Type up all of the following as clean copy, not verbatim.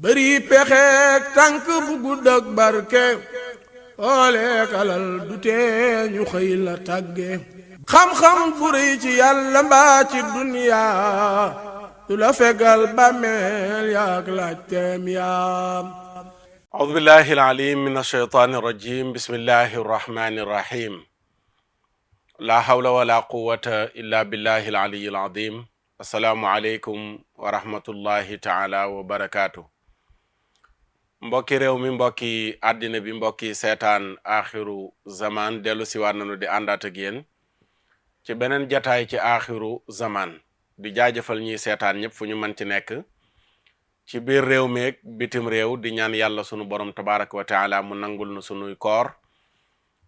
bëri pexeek tànk bu gudd ak barke ooleek alal du tee ñu xëy la tàgge xam-xam bu rëy ci yàlla mbaa ci duniyaa du la fegal bàmmeel yaak laajteem yaam أعوذ بالله العليم من الشيطان الرجيم بسم الله الرحمن الرحيم لا حول ولا قوة إلا بالله العلي العظيم السلام عليكم ورحمة الله تعالى وبركاته mbokki réew mi mbokki àddina bi mbokki seetaan axiru zaman dellu si waat nañu di àndaat ak yéen ci beneen jataay ci axiru zaman di jaajëfal ñiy seetaan ñëpp fu ñu mën ci nekk ci biir réew meeg bitim réew di ñaan yàlla sunu borom tabaraka wa taala mu nangul nu sunuy koor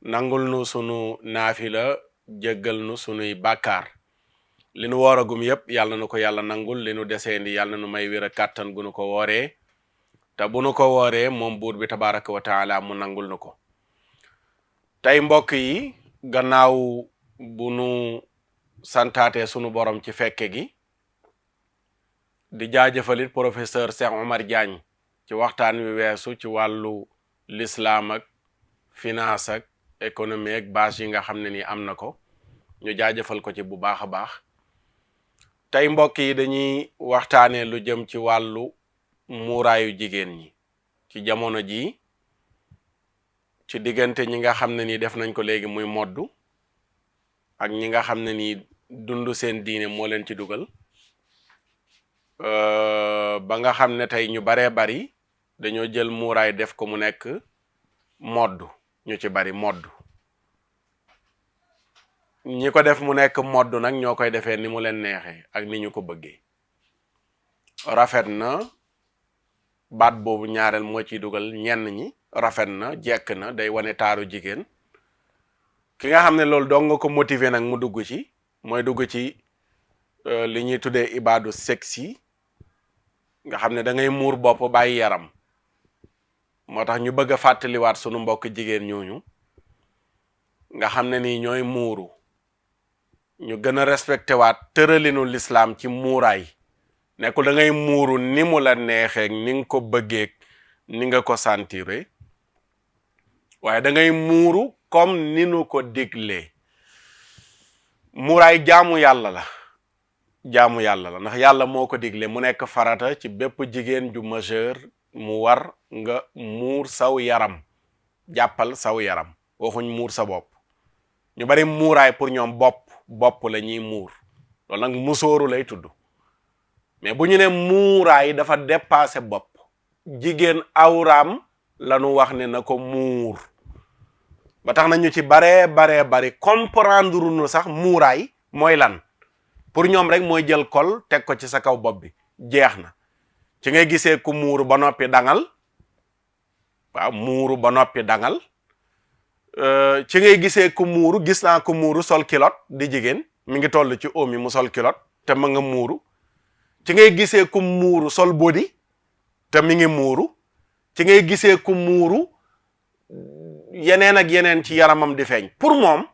nangul nu sunu naafila jéggal nu sunuy bàkkaar li nu wooragum yépp yàlla na ko yàlla nangul li nu deseendi yàlla na nu may wér a kàttan gu nu ko wooree te bu nu ko wooree moom buur bi tabaraka wa taala mu nangul nu ko tey mbokk yi gannaaw bu nu santaate sunu borom ci fekke gi di jaajëfalit professeur Cheikh Omar Diagne ci waxtaan wi weesu ci wàllu l'islam ak finance ak économie ak base yi nga xam ne ni am na ko ñu jaajëfal ko ci bu baax a baax tey mbokk yi dañuy waxtaanee lu jëm ci wàllu muuraayu jigéen ñi ci jamono ji ci diggante ñi nga xam ne ni def nañ ko léegi muy moddu ak ñi nga xam ne ni dund seen diine moo leen ci dugal ba nga xam ne tey ñu baree bari dañoo jël muuraay def ko mu nekk moddu ñu ci bari moddu ñi ko def mu nekk moddu nag ñoo koy defee ni mu leen neexee ak ni ñu ko bëggee rafet na baat boobu ñaareel moo ciy dugal ñenn ñi rafet na jekk na day wane taaru jigéen ki nga xam ne loolu dong nga ko motiver nag mu dugg ci mooy dugg ci li ñuy tuddee ibaadu sexy nga xam ne da ngay muur bopp bàyyi yaram moo tax ñu bëgg a fàttaliwaat sunu mbokk jigéen ñooñu nga xam ne nii ñooy muuru ñu gën a respecté waat tëralinu lislaam ci muuraay nekkul da ngay muuru ni mu la neexee ni nga ko bëggee ni nga ko sentiré waaye da ngay muuru comme ni nu ko diglee muuraay jaamu yàlla la ndax yàlla moo ko digle mu nekk farata ci bépp jigéen ju majeur mu war nga muur saw yaram jàppal saw yaram waxuñ muur sa bopp ñu bari muuraay pour ñoom bopp la ñuy muur loolu nag musóoru lay tudd mais bu ñu ne muuraay dafa dépassé bopp jigéen awraam lañu wax ne na ko muur ba tax na ñu ci bari comprendre nu sax muuraay mooy lan pour ñoom rek mooy jël kol teg ko ci sa kaw bopp bi jeex na ci ngay gisee ku muuru ba noppi dangal waaw muuru ba noppi dangal ci ngay gisee ku muuru gis naa ku muuru sol kilot di jigéen mi ngi toll ci oom yi mu sol kilot te ma nga muuru ci ngay gisee ku muuru sol body te mi ngi muuru ci ngay gisee ku muuru yeneen ak yeneen ci yaramam di feeñ pour moom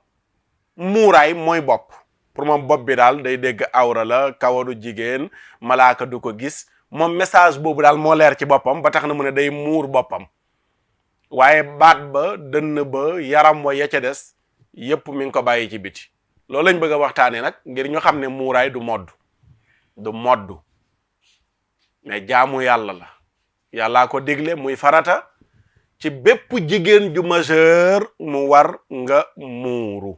muuraay mooy bopp pour moom bopp bi daal day dégg awra la kawaru jigéen malaaka du ko gis moom message boobu daal moo leer ci boppam ba tax na mu ne day muur boppam waaye baat ba dënn ba yaram wa ya ca des yépp mi ngi ko bàyyi ci biti loolu lañ bëgg a waxtaanee nag ngir ñu xam ne muuraay du moddu mais jaamu yàlla la yàllaa ko digle muy farata ci bépp jigéen ju majeur mu war nga muuru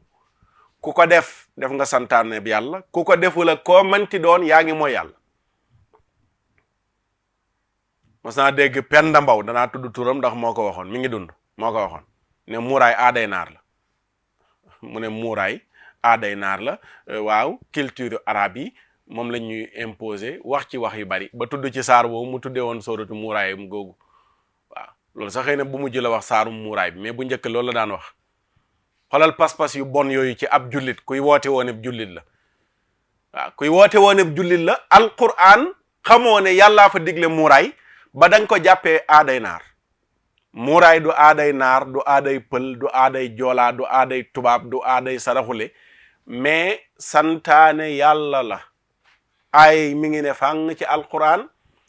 ku ko def nga santaane bi yàlla ku ko defula koo manti doon yaa ngi mooy yàlla mas naa dégg Penda Mbow danaa tudd turam ndax moo ko waxoon mi ngi dund moo ko waxoon ne muuraay aaday naar la mu ne muuraay aaday naar la waaw culture arabe yi moom la ñuy imposer wax ci wax yu bari ba tudd ci saar boobu mu tuddee woon sóoratu muuraayam googu waaw loolu sax xëy na bu mujj la wax saarum muuraay bi mais bu njëkk loolu la daan wax xoolal pas-pas yu bon yooyu ci ab jullit kuy woote woon ab jullit la waaw kuy woote woon ab jullit la alquran xamoo ne yàllaa fa digle muuraay ba dañ ko jàppee aaday naar muuraay du aaday naar du aaday pël du aaday joolaa du aaday tubaab du aaday saraxule mais santaane yàlla la ay mi ngi ne fàng ci alquran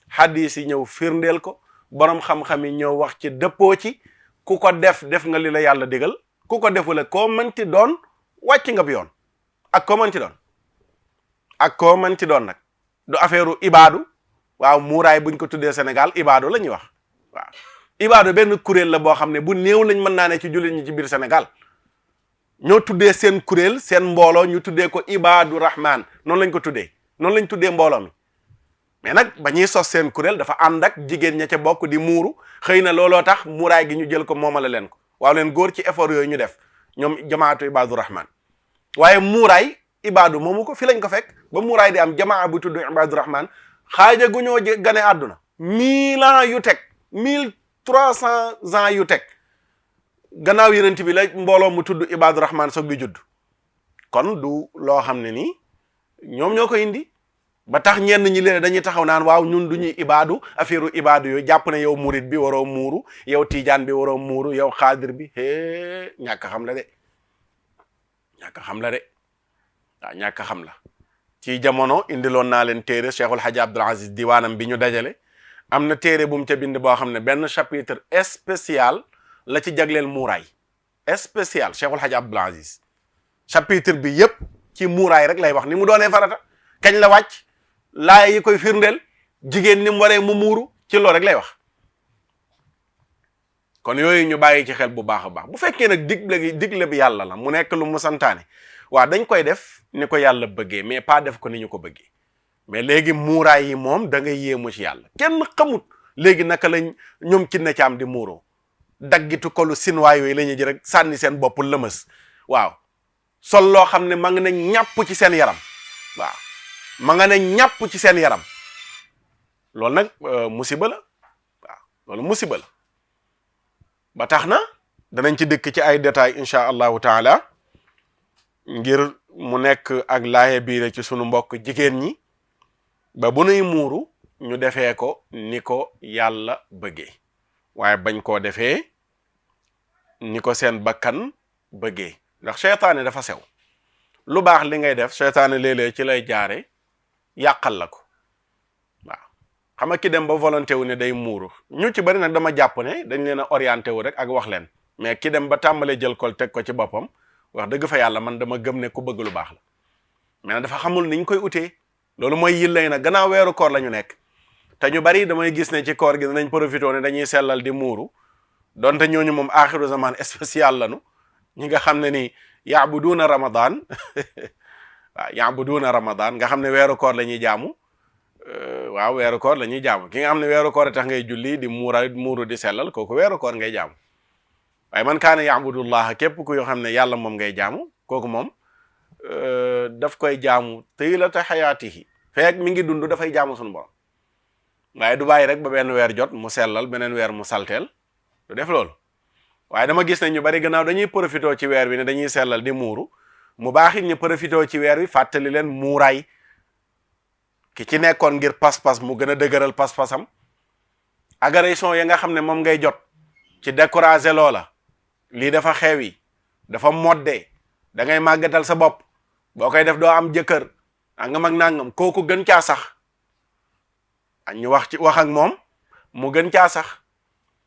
hadis yi ñëw firndeel ko borom xam-xam yi ñëw wax ci dëppoo ci ku ko def nga li la yàlla digal ku ko defule koo mënti doon wàcc nga bi yoon ak koo mënti doon nag du affaire ibaadu waaw muuraay buñ ko tuddee Sénégal ibaadu la ñuy wax waaw ibaadu benn kuréel la boo xam ne bu néew lañ mën naa ne ci jullit ñi ci biir Sénégal ñoo tuddee seen kuréel seen mbooloo ñu tuddee ko ibaadu rahman noonu lañ ko tuddee noonu lañ tuddee mbooloo mi mais nag ba ñuy sos seen kuréel dafa ànd ak jigéen ña ca bokk di muuru xëy na looloo tax muuraay gi ñu jël ko moomale leen ko waaw leen góor ci effort yooyu ñu def ñoom jamaatu ibaadu rahman waaye muuraay ibaadu moomu ko fi lañ ko fekk ba muuraay di am jamaa bu tudd ibaadu rahman xaaja gu ñoo gane àdduna 1000 ans yu teg 1300 ans yu teg gannaaw yenent bi la mbooloo mu tudd ibaadu rahman soog di judd kon du loo xam ne nii ñoom ñoo ko indi ba tax ñenn ñi leen dañuy taxaw naan waaw ñun du ñuy ibaadu affaire ibaadu yooyu jàpp ne yow murit bi waroo muuru yow tijaan bi waroo muuru yow xaadir bi ñàkk xam la de ñàkk xam la ci jamono indiloon naa leen téere Cheikhul Hadji Abdoul Aziz diwaanam bi ñu dajale am na téere bu mu ca bind boo xam ne benn chapitre spécial la ci jagleel muuraay spécial Cheikhul Hadji Abdoul Aziz chapitre bi yépp ci muuraay rek lay wax ni mu doonee farata kañ la wàcc laay yi koy firndeel jigéen ni mu waree mu muuru ci loolu rek lay wax kon yooyu ñu bàyyi ci xel bu baax a baax bu fekkee nag digle bi yàlla la mu nekk lu mu santaane waaw dañ koy def ni ko yàlla bëggee mais pas def ko ni ñu ko bëggee mais léegi muuraay yi moom da ngay yéemu ci yàlla kenn xamut léegi naka lañ ñoom ci na ci am di muuroo daggitu kolu sinwaay yooyu la ñuy ji rek sànni seen bopp lëmës waaw sol loo xam ne ma nga ne ñàpp ci seen yaram waaw ma nga ne ñàpp ci seen yaram loolu nag musiba la waaw loolu musiba la ba tax na danañ ci dëkk ci ay détails incha allahu taala ngir mu nekk ak laaye biire ci sunu mbokk jigéen ñi ba bu nuy muuru ñu defee ko ni ko yàlla bëggee waaye bañ koo defee ni ko seen bakkan bëggee ndax seytaane dafa sew lu baax li ngay def seytaane léeg-léeg ci lay jaare yàqal la ko waaw xam nga ki dem ba volonté wu ne day muuru ñu ci bari nag dama jàpp ne dañ leen a orienté wu rek ak wax leen mais ki dem ba tàmbalee jël kol teg ko ci boppam wax dëgg fa yàlla man dama gëm ne ku bëgg lu baax la mais nag dafa xamul niñ koy utee loolu mooy yillay nag gannaaw weeru koor la ñu nekk te ñu bari damay gis ne ci koor gi danañ profité ne dañuy sellal di muuru donte ñooñu moom axiru zaman spécial lanu ñi nga xam ne ni yaabuduuna ramadan waaw yaabuduuna ramadan nga xam ne weeru koor la ñuy jaamu waaw weeru koor la ñuy jaamu ki nga xam ne weeru koor tax ngay julli di muuru di sellal kooku weeru koor ngay jaamu waaye man kaana yaabudullaha képp ku yoo xam ne yàlla moom ngay jaamu kooku moom daf koy jaamu taylata xayaatihi feek mi ngi dund dafay jaamu suñu borom waaye du bàyyi rek ba benn weer jot mu sellal beneen weer mu salteel du def loolu waaye dama gis ne ñu bari gannaaw dañuy profité ci weer bi ne dañuy sellal di muuru mu baaxit ñu profité ci weer wi fàttali leen muuraay ki ci nekkoon ngir pas-pas mu gën a dëgëral pas-pasam agression ya nga xam ne moom ngay jot ci décourager loola lii dafa xewi dafa modde da ngay màggatal sa bopp boo koy def doo am jëkkër nangam ak nangam kooku gën caa sax ñu wax ak moom mu gën caa sax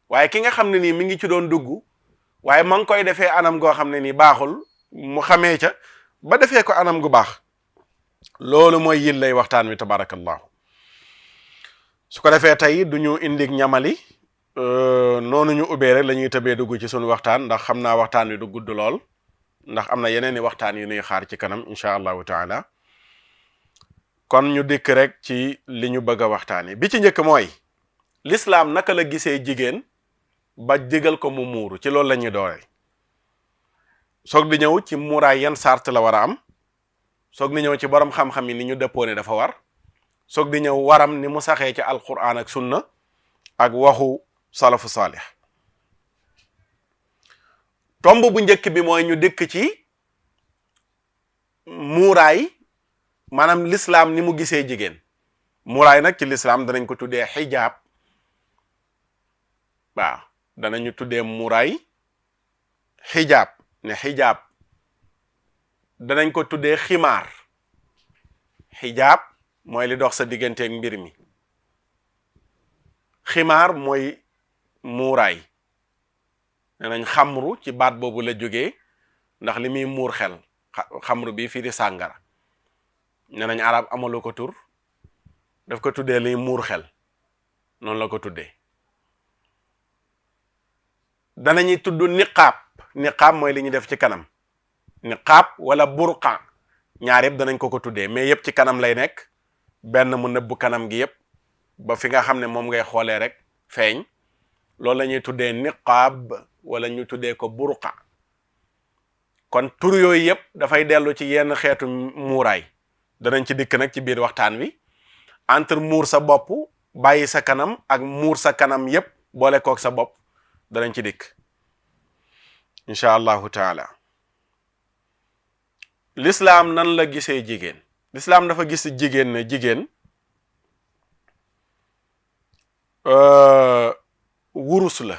waaye ki nga xam ne nii mi ngi ci doon dugg waaye ma ngi koy defee anam goo xam ne nii baaxul mu xamee ca ba defee ko anam gu baax loolu mooy yil lay waxtaan wi tabarakallahu su ko defee tey du ñu indig ñamali noonu ñu ubbee rek la ñuy tëbee dugg ci sunu waxtaan ndax xam naa waxtaan wi du gudd lool ndax am na yeneen i waxtaan yu nuy xaar ci kanam incha allahu taala kon ñu dikk rek ci li ñu bëgg a waxtaane bi ci njëkk mooy l'islam naka la gisee jigéen ba digal ko mu muuru ci loolu la ñuy doore soog di ñëw ci muuraay yan sart la war a am soog di ñëw ci borom xam-xam yi ni ñu dëppoo ne dafa war soog di ñëw waram ni mu saxee ci alquran ak sunna ak waxu salafu saalih tomb bu njëkk bi mooy ñu dëkk ci muuraay maanaam l'islam ni mu gisee jigéen muuraay nag ci l'islam danañ ko tuddee xijaab waaw danañu tuddee muuraay xijaab ne xijaab danañ ko tuddee ximaar xijaab mooy li dox sa digganteeg mbir mi ximaar mooy muuraay nee nañ xamru ci baat boobu la jógee ndax li muy muur xel xamru bi fii di sàngara nee nañ arab amalu ko tur daf ko tuddee liy muur xel noonu la ko tuddee danañuy tudd niqaab mooy li ñu def ci kanam niqaab wala burqa ñaar yëpp danañ ko tuddee mais yëpp ci kanam lay nekk benn mu nëbb kanam gi yëpp ba fi nga xam ne moom ngay xoolee rek feeñ loolu la ñuy tuddee niqaab wala ñu tuddee ko burqa kon tur yooyu yëpp dafay dellu ci yenn xeetu muuraay danañ ci dikk nag ci biir waxtaan wi entre muur sa bopp bàyyi sa kanam ak muur sa kanam yëpp boole kook sa bopp danañ ci dikk incha allahu taala l'islam nan la gisee jigéen l'islam dafa gis jigéen ne jigéen wurus la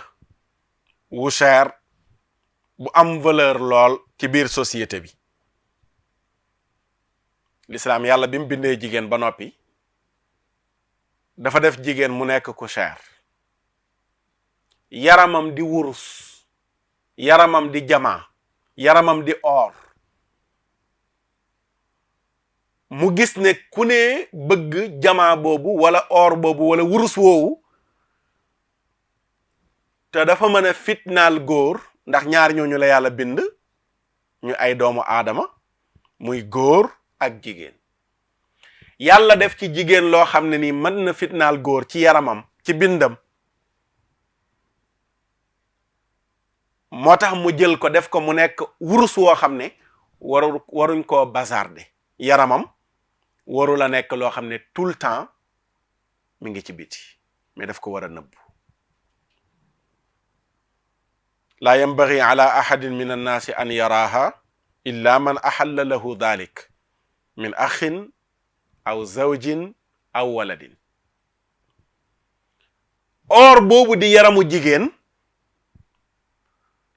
wu cher bu am valeur lool ci biir société bi l'islam yàlla bi mu bindee jigéen ba noppi dafa def jigéen mu nekk ku cher yaramam di wurus yaramam di jamaa yaramam di or mu gis ne ku ne bëgg jamaa boobu wala or boobu wala wurus woowu te dafa mën a fitnaal góor ndax ñaar ñooñu la yàlla bind ñu ay doomu aadama muy góor ak jigéen yàlla def ci jigéen loo xam ne nii mën na fitnaal góor ci yaramam ci bindam moo tax mu jël ko def ko mu nekk wurus woo xam ne waruñ koo bazarder yaramam waru la nekk loo xam ne tout le temps mi ngi ci biti mais daf ko war a nëbbu laa yambagi ala ahadin min annaasi an yaraaha illa man ahalla lahu dalik min axin aw zawjin aw waladin or boobu di yaramu jigéen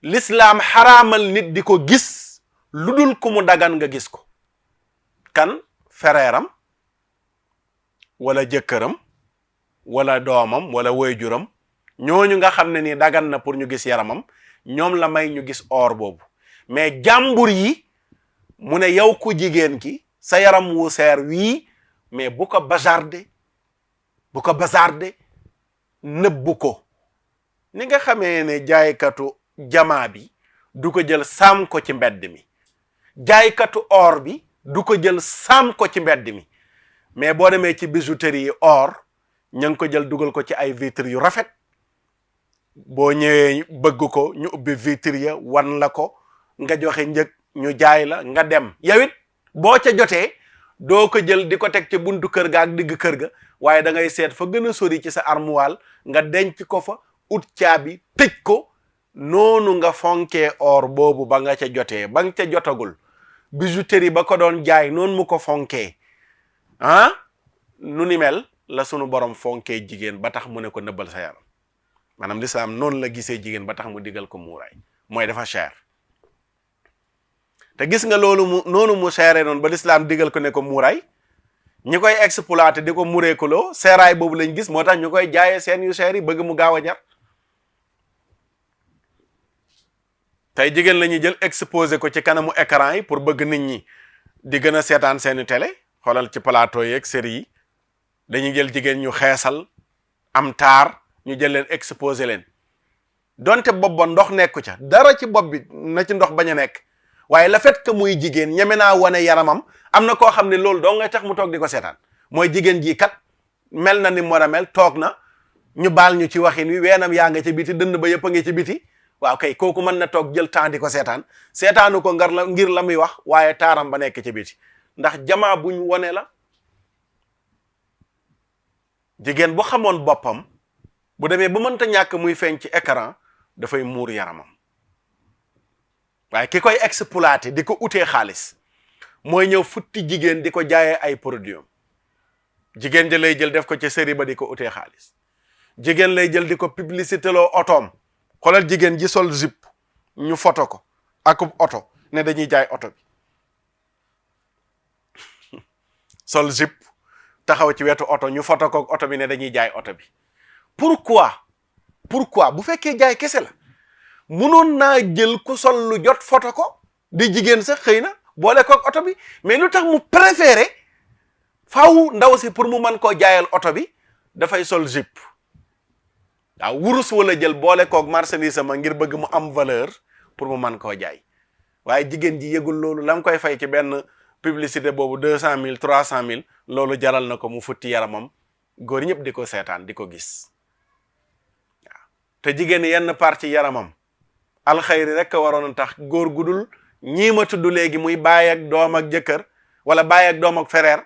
l'islam xaraamal nit di ko gis lu dul ku mu dagan nga gis ko kan fereeram wala jëkkëram wala doomam wala woyjuram ñooñu nga xam ne ni dagan na pour ñu gis yaramam ñoom la may ñu gis or boobu mais jàmbur yi mu ne yow ku jigéen ki sa yaram wu seer wii mais bu ko bazarde nëbbu ko ni nga xamee ne jaaykatu jamaa bi du ko jël saam ko ci mbedd mi jaaykatu or bi du ko jël saam ko ci mbedd mi mais boo demee ci bijouterie yi or ña ngi ko jël dugal ko ci ay vitres yu rafet boo ñëwee bëgg ko ñu ubbi vitre ya wan la ko nga joxe njëg ñu jaay la nga dem yow it boo ca jotee doo ko jël di ko teg ca buntu kër ga ak digg kër ga waaye da ngay seet fa gën a sori ci sa armoire nga denc ko fa ut caabi tëj ko noonu nga fonkee or boobu ba nga ca jotee ba nga ca jotagul bijouterie ba ko doon jaay noonu mu ko fonkee nu ni mel la sunu borom fonkee jigéen ba tax mu ne ko nëbbal sa yaram maanaam lislaam noonu la gisee jigéen ba tax mu digal ko muuraay mooy dafa cher te gis nga loolu noonu mu seeree noonu ba lislaam digal ko ne ko muuraay ñi koy exploité di ko mureekuloo seeraay boobu lañ gis moo tax ñu koy jaayee seen yu seer yi bëgg mu gaaw a ñar tey jigéen la ñuy jël exposé ko ci kanamu écran yi pour bëgg nit ñi di gën a seetaan seeni télé xoolal ci plateau yeeg série yi dañuy jël jigéen ñu xeesal am taar ñu jël leen exposé leen donte bopp ba ndox nekku ca dara ci bopp bi na ci ndox bañ a nekk waaye le fait que muy jigéen ñeme naa wane yaramam am na koo xam ne loolu doo ngay tax mu toog di ko seetaan mooy jigéen ji kat mel na ni mu war a mel toog na ñu baal ñu ci waxin wi weenam yaa nga ci biti dënd ba yëpp a ngi ci biti waaw kay kooku mën na toog jël temps di ko seetaanu ko ngir la muy wax waaye taaram ba nekk ci biti ndax jamaa buñ wone la jigéen bu xamoon boppam bu demee ba mënta ñàkk muy feeñ ci écran dafay muur yaramam waaye ki koy exploité di ko utee xaalis mooy ñëw futti jigéen di ko jaayee ay produits jigéen ja lay jël def ko ci série ba di ko utee xaalis jigéen lay jël di ko publicité loo otoom xoolal jigéen ji sol jupe ñu photo ko akub oto ne dañuy jaay oto bi sol jupe taxaw ci wetu oto ñu photo ko oto bi ne dañuy jaay oto bi pourquoi bu fekkee jaay kese la mënoon naa jël ku sol lu jot photo ko di jigéen sax xëy na boole koog oto bi, mais lu tax mu préféré faaw ndaw si pour mu mën koo jaayal oto bi dafay sol jupe waaw wurus wala jël boole koog marchandise ma ngir bëgg mu am valeur pour mu mën koo jaay. waaye jigéen ji yëgul loolu la nga koy fay ci benn publicité boobu 200 000 300 000 loolu jaral na ko mu futti yaramam góor ñëpp di ko seetaan di ko gis waaw te jigéen yenn partie yaramam alxayri rek a waroon a tax góor gudul ñii ma tudd léegi muy baay ak doom ak jëkkër wala baay ak doom ak frère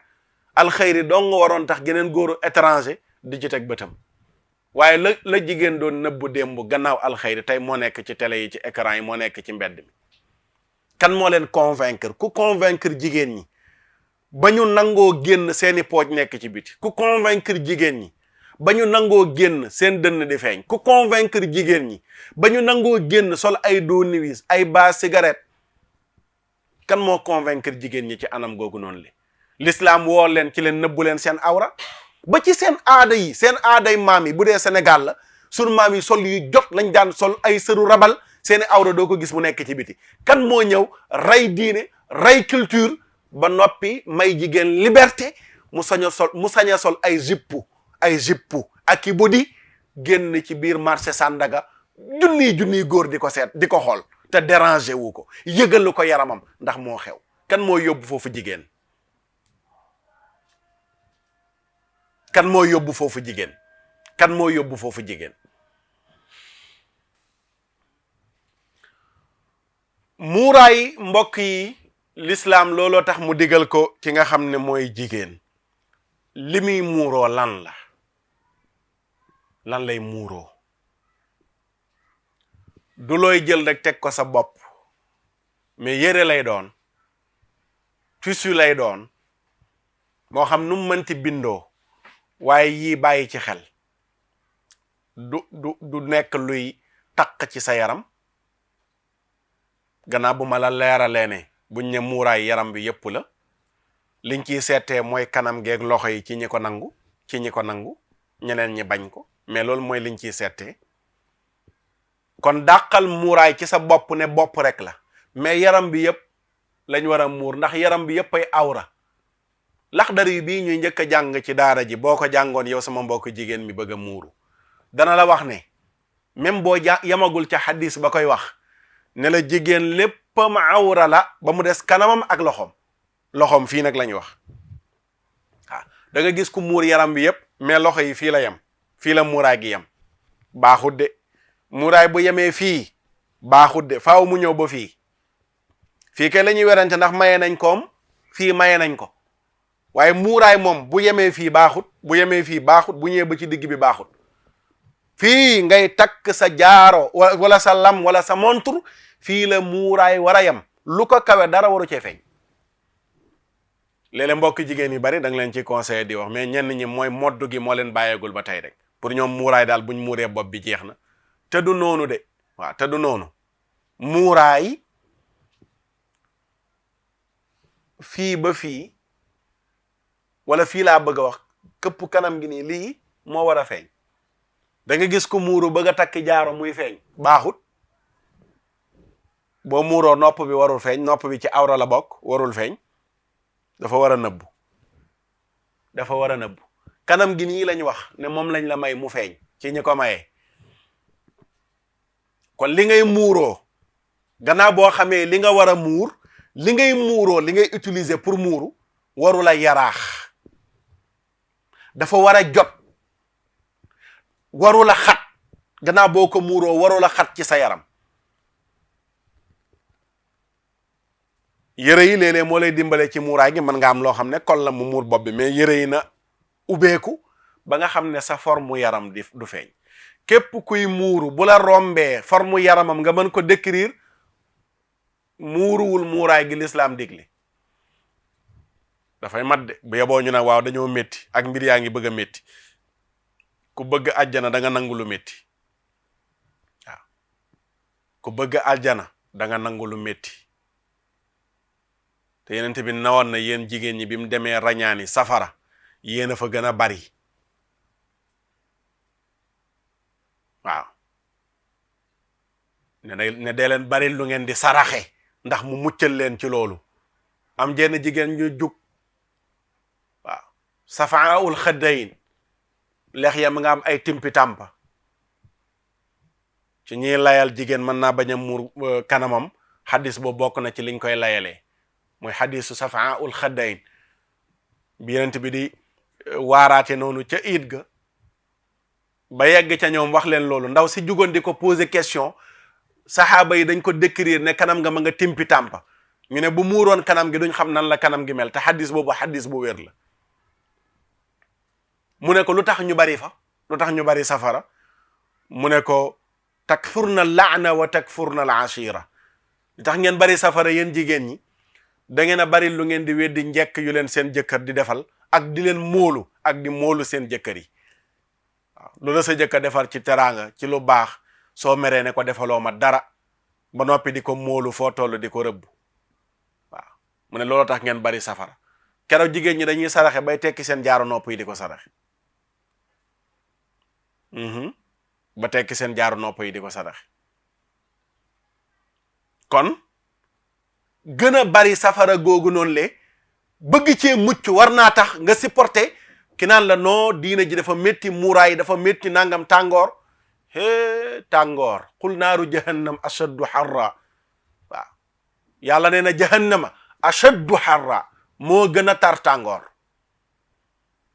alxayri dong waroon tax geneen góoru étranger di ci teg bëtam waaye la jigéen doon nëbbu démb gannaaw alxayri tey moo nekk ci télé yi ci écran yi moo nekk ci mbedd mi. kan moo leen convaincre ku convaincre jigéen ñi ba ñu nangoo génn seeni pooj nekk ci biti ku convaincre jigéen ñi ba ñu nangoo génn seen dënn di feeñ ku convaincre jigéen ñi ba ñu nangoo génn sol ay dooniwis ay baa cigarette kan moo convaincre jigéen ñi ci anam googu noonu li l'islam woo leen ci leen nëbbu leen seen awra ba ci seen aada yi seen aaday maam yi bu dee Sénégal la sunu maam yi sol yu jot lañ daan sol ay sëru rabal seeni awra doo ko gis mu nekk ci biti kan moo ñëw rey diine rey culture ba noppi may jigéen liberté mu sañ a sol ay jippu ak i bodi génn ci biir marché Sandaga junniy góor di ko seet di ko xool te déranger wu ko yëgalu ko yaramam ndax moo xew. kan moo yóbbu foofu jigéen kan moo yóbbu foofu jigéen kan moo yóbbu foofu jigéen muuraay mbokk yi l'islam looloo tax mu digal ko ki nga xam ne mooy jigéen li muy muuroo lan lay muuroo du looy jël rek teg ko sa bopp mais yére lay doon tissu lay doon moo xam nu mu mënti bindoo waaye yii bàyyi ci xel du nekk luy taq ci sa yaram gannaaw bu ma la leeralee ne buñ ne muuraay yaram bi yépp la liñ ciy seetee mooy kanam geeg loxo yi ci ñi ko nangu ñeneen ñi bañ ko mais loolu mooy liñ ciy seetee kon dàqal muuraay ci sa bopp ne bopp rek la mais yaram bi yépp lañ war a muur ndax yaram bi yépp ay awra Laxdari bii ñuy njëkk a jàng ci daara ji boo ko jàngoon yow sama mbokk jigéen mi bëgg a muuru dana la wax ne même boo yamagul ca xadis ba koy wax ne la jigéen léppam awra la ba mu des kanamam ak loxoom fii nag la ñuy wax waaw da nga gis ku muur yaram bi yépp mais loxo yi fii la yem fii la muuraay gi yem baaxut de muuraay bu yemee fii baaxut de faaw mu ñëw ba fii kay la ñuy werante ndax maye nañ koom fii maye nañ ko waaye muuraay moom bu yemee fii baaxut bu ñëwee ba ci digg bi baaxut fii ngay takk sa jaaro wala sa lam wala sa montre fii la muuraay war a yem lu ko kawe dara waru cee feeñ léeg-léeg mbokk jigéen yu bari da nga leen ci conseillé di wax mais ñenn ñi mooy moddu gi moo leen bàyyeegul ba tey rek pour ñoom muuraay daal buñ muuree bopp bi jeex na te du noonu de waaw te du noonu muuraay fii ba fii wala fii laa bëgg a wax këpp kanam gi nii lii moo war a feeñ da nga gis ko muuru bëgg a takki jaaro muy feeñ baaxut boo muuroo nopp bi warul feeñ nopp bi ci awra la bokk warul feeñ dafa war a nëbbu kanam gi nii lañ wax ne moom lañ la may mu feeñ ci ñi ko mayee kon li ngay muuroo gannaaw boo xamee li nga war a muur li ngay muuroo li ngay utiliser pour muuru waru la yaraax dafa war a jot waru la xat gannaaw boo ko muuroo waru la xat ci sa yaram yëre yi léeg-léeg moo lay dimbale ci muuraay gi mën nga am loo xam ne kol la mu muur bopp bi mais yëre yi na ubbeeku ba nga xam ne sa forme yaram du feeñ képp kuy muuru bu la rombee forme yaramam nga mën ko décrire muuruwul muuraay gi lislaam digle dafay mat de bu yeboo ñu ne waaw dañoo métti ak mbir yaa ngi bëgg a métti ku bëgg aljana da nga nangu lu métti waaw ku bëgg aljana da nga nangu lu métti te yenente bi nawoon na yéen jigéen ñi bi mu demee rañaani safara yéen a fa gën a bari waaw ne dee leen bari lu ngeen di saraxe ndax mu muccal leen ci loolu. am jenn jigéen ñu jug waaw safaul xaddayin lex ya mu nga am ay timpi tàmpa ci ñiy layal jigéen mën naa bañ a muur kanamam xadis boobu bokk na ci liñ koy layalee mooy xadisu safaul xaddayin bi yenent bi di waaraate noonu ca iid ga ba yegg ca ñoom wax leen loolu ndaw si jugoon di ko poser question saxaaba yi dañ ko décrire ne kanam nga ma nga timpi tàmpa ñu ne bu muuroon kanam gi duñ xam nan la kanam gi mel te xadis boobu xadis bu wér la. mu ne ko lu tax ñu bari fa lu tax ñu bari safara mu ne ko takfurna laana wa takfurna al ashira li tax ngeen bari safara yéen jigéen ñi da ngeen a bari lu ngeen di weddi njekk yu leen seen jëkkër di defal ak di leen móolu ak di móolu seen jëkkër yi waaw lu la sa jëkkër defar ci teraanga ci lu baax soo meree ne ko defaloo ma dara ba noppi di ko móolu foo toll di ko rëbb waaw mu ne loolu tax ngeen bari safara keroog jigéen ñi dañuy saraxe bay tekki seen jaaro nopp yi di ko saraxe ba tekki seen jaaru nopp yi di ko saraxe kon gën a bari safara googu noonu le bëgg cee mucc war naa tax nga supporter ki naan la noo diina ji dafa métti muuraay dafa métti nangam tàngoor tàngoor qul naaru jahannam ashaddu harra waaw yàlla nee na jahannama ashaddu harra moo gën a tar tàngoor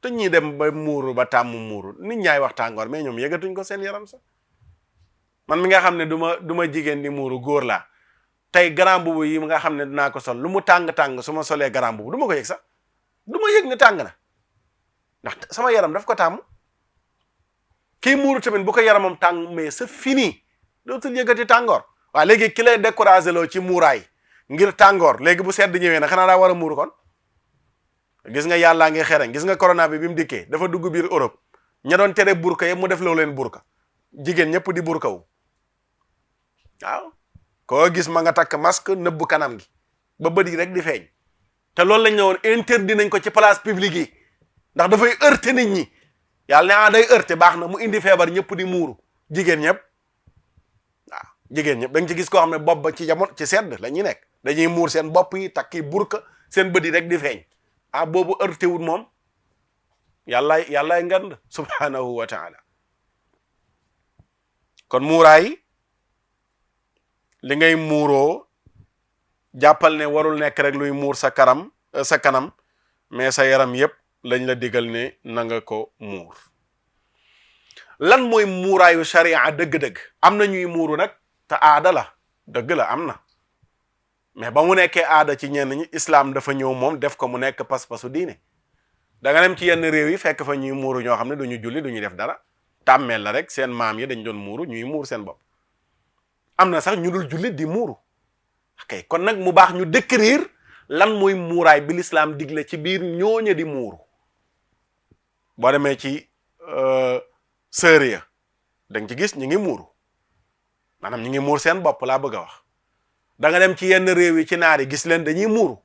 te ñi dem ba muuru ba tàmm muuru nit ñaay wax tàngoor mais ñoom yëgatuñ ko seen yaram sax man mi nga xam ne du ma jigéen di muuru góor laa tey grand bubu yi nga xam ne dinaa ko sol lu mu tàng-tàng su ma solee grand bubu du ma ko yëg sax du ma yëg ne tàng na ndax sama yaram daf ko tàmm kii muuru tamit bu ko yaramam tàng mais c'est fini dootul yëgati tàngoor waaw léegi ki lay découragé loo ci muuraay ngir tàngoor léegi bu sedd ñëwee na xanaa daa war a muuru kon gis nga yàllaa ngi xereñ gis nga corona bi mu dikkee dafa dugg biir Europe ña doon tere burka yëpp mu def loo leen burka jigéen ñëpp di burka wu waaw koo gis ma nga takk masque nëbb kanam gi ba bët yi rek di feeñ te loolu lañ ne woon interdit nañ ko ci place publique yi ndax dafay heurter nit ñi yàlla ne day heurter baax na mu indi feebar ñëpp di muuru jigéen ñëpp waaw jigéen ñëpp da nga ci gis koo xam ne bopp ba ci jamono ci sedd la ñuy nekk dañuy muur seen bopp yi takki burka seen bët yi rek di feeñ boobu heurter wut moom yàllaay ngand subhanahu wa taala kon muuraay li ngay muuroo jàppal ne warul nekk rek luy muur sa kanam mais sa yaram yépp lañ la digal ne na nga ko muur lan mooy muuraayu sharia dëgg-dëgg am na ñuy muuru nag te aada la dëgg la am na mais ba mu nekkee aada ci ñenn ñi islam dafa ñëw moom def ko mu nekk pas-pasu diine da nga dem ci yenn réew yi fekk fa ñuy muuru ñoo xam ne duñu julli duñu def dara tàmmeel la rek seen maam yi dañ doon muuru ñuy muur seen bopp am na sax ñu dul julli di muuru ok kon nag mu baax ñu décrire lan mooy muuraay bi l'islam digle ci biir ñooña di muuru boo demee ci sœur ya danga ci gis ñu ngi muuru maanaam ñu ngi muur seen bopp laa bëgg a wax da nga dem ci yenn réew yi ci naar yi gis leen dañuy muuru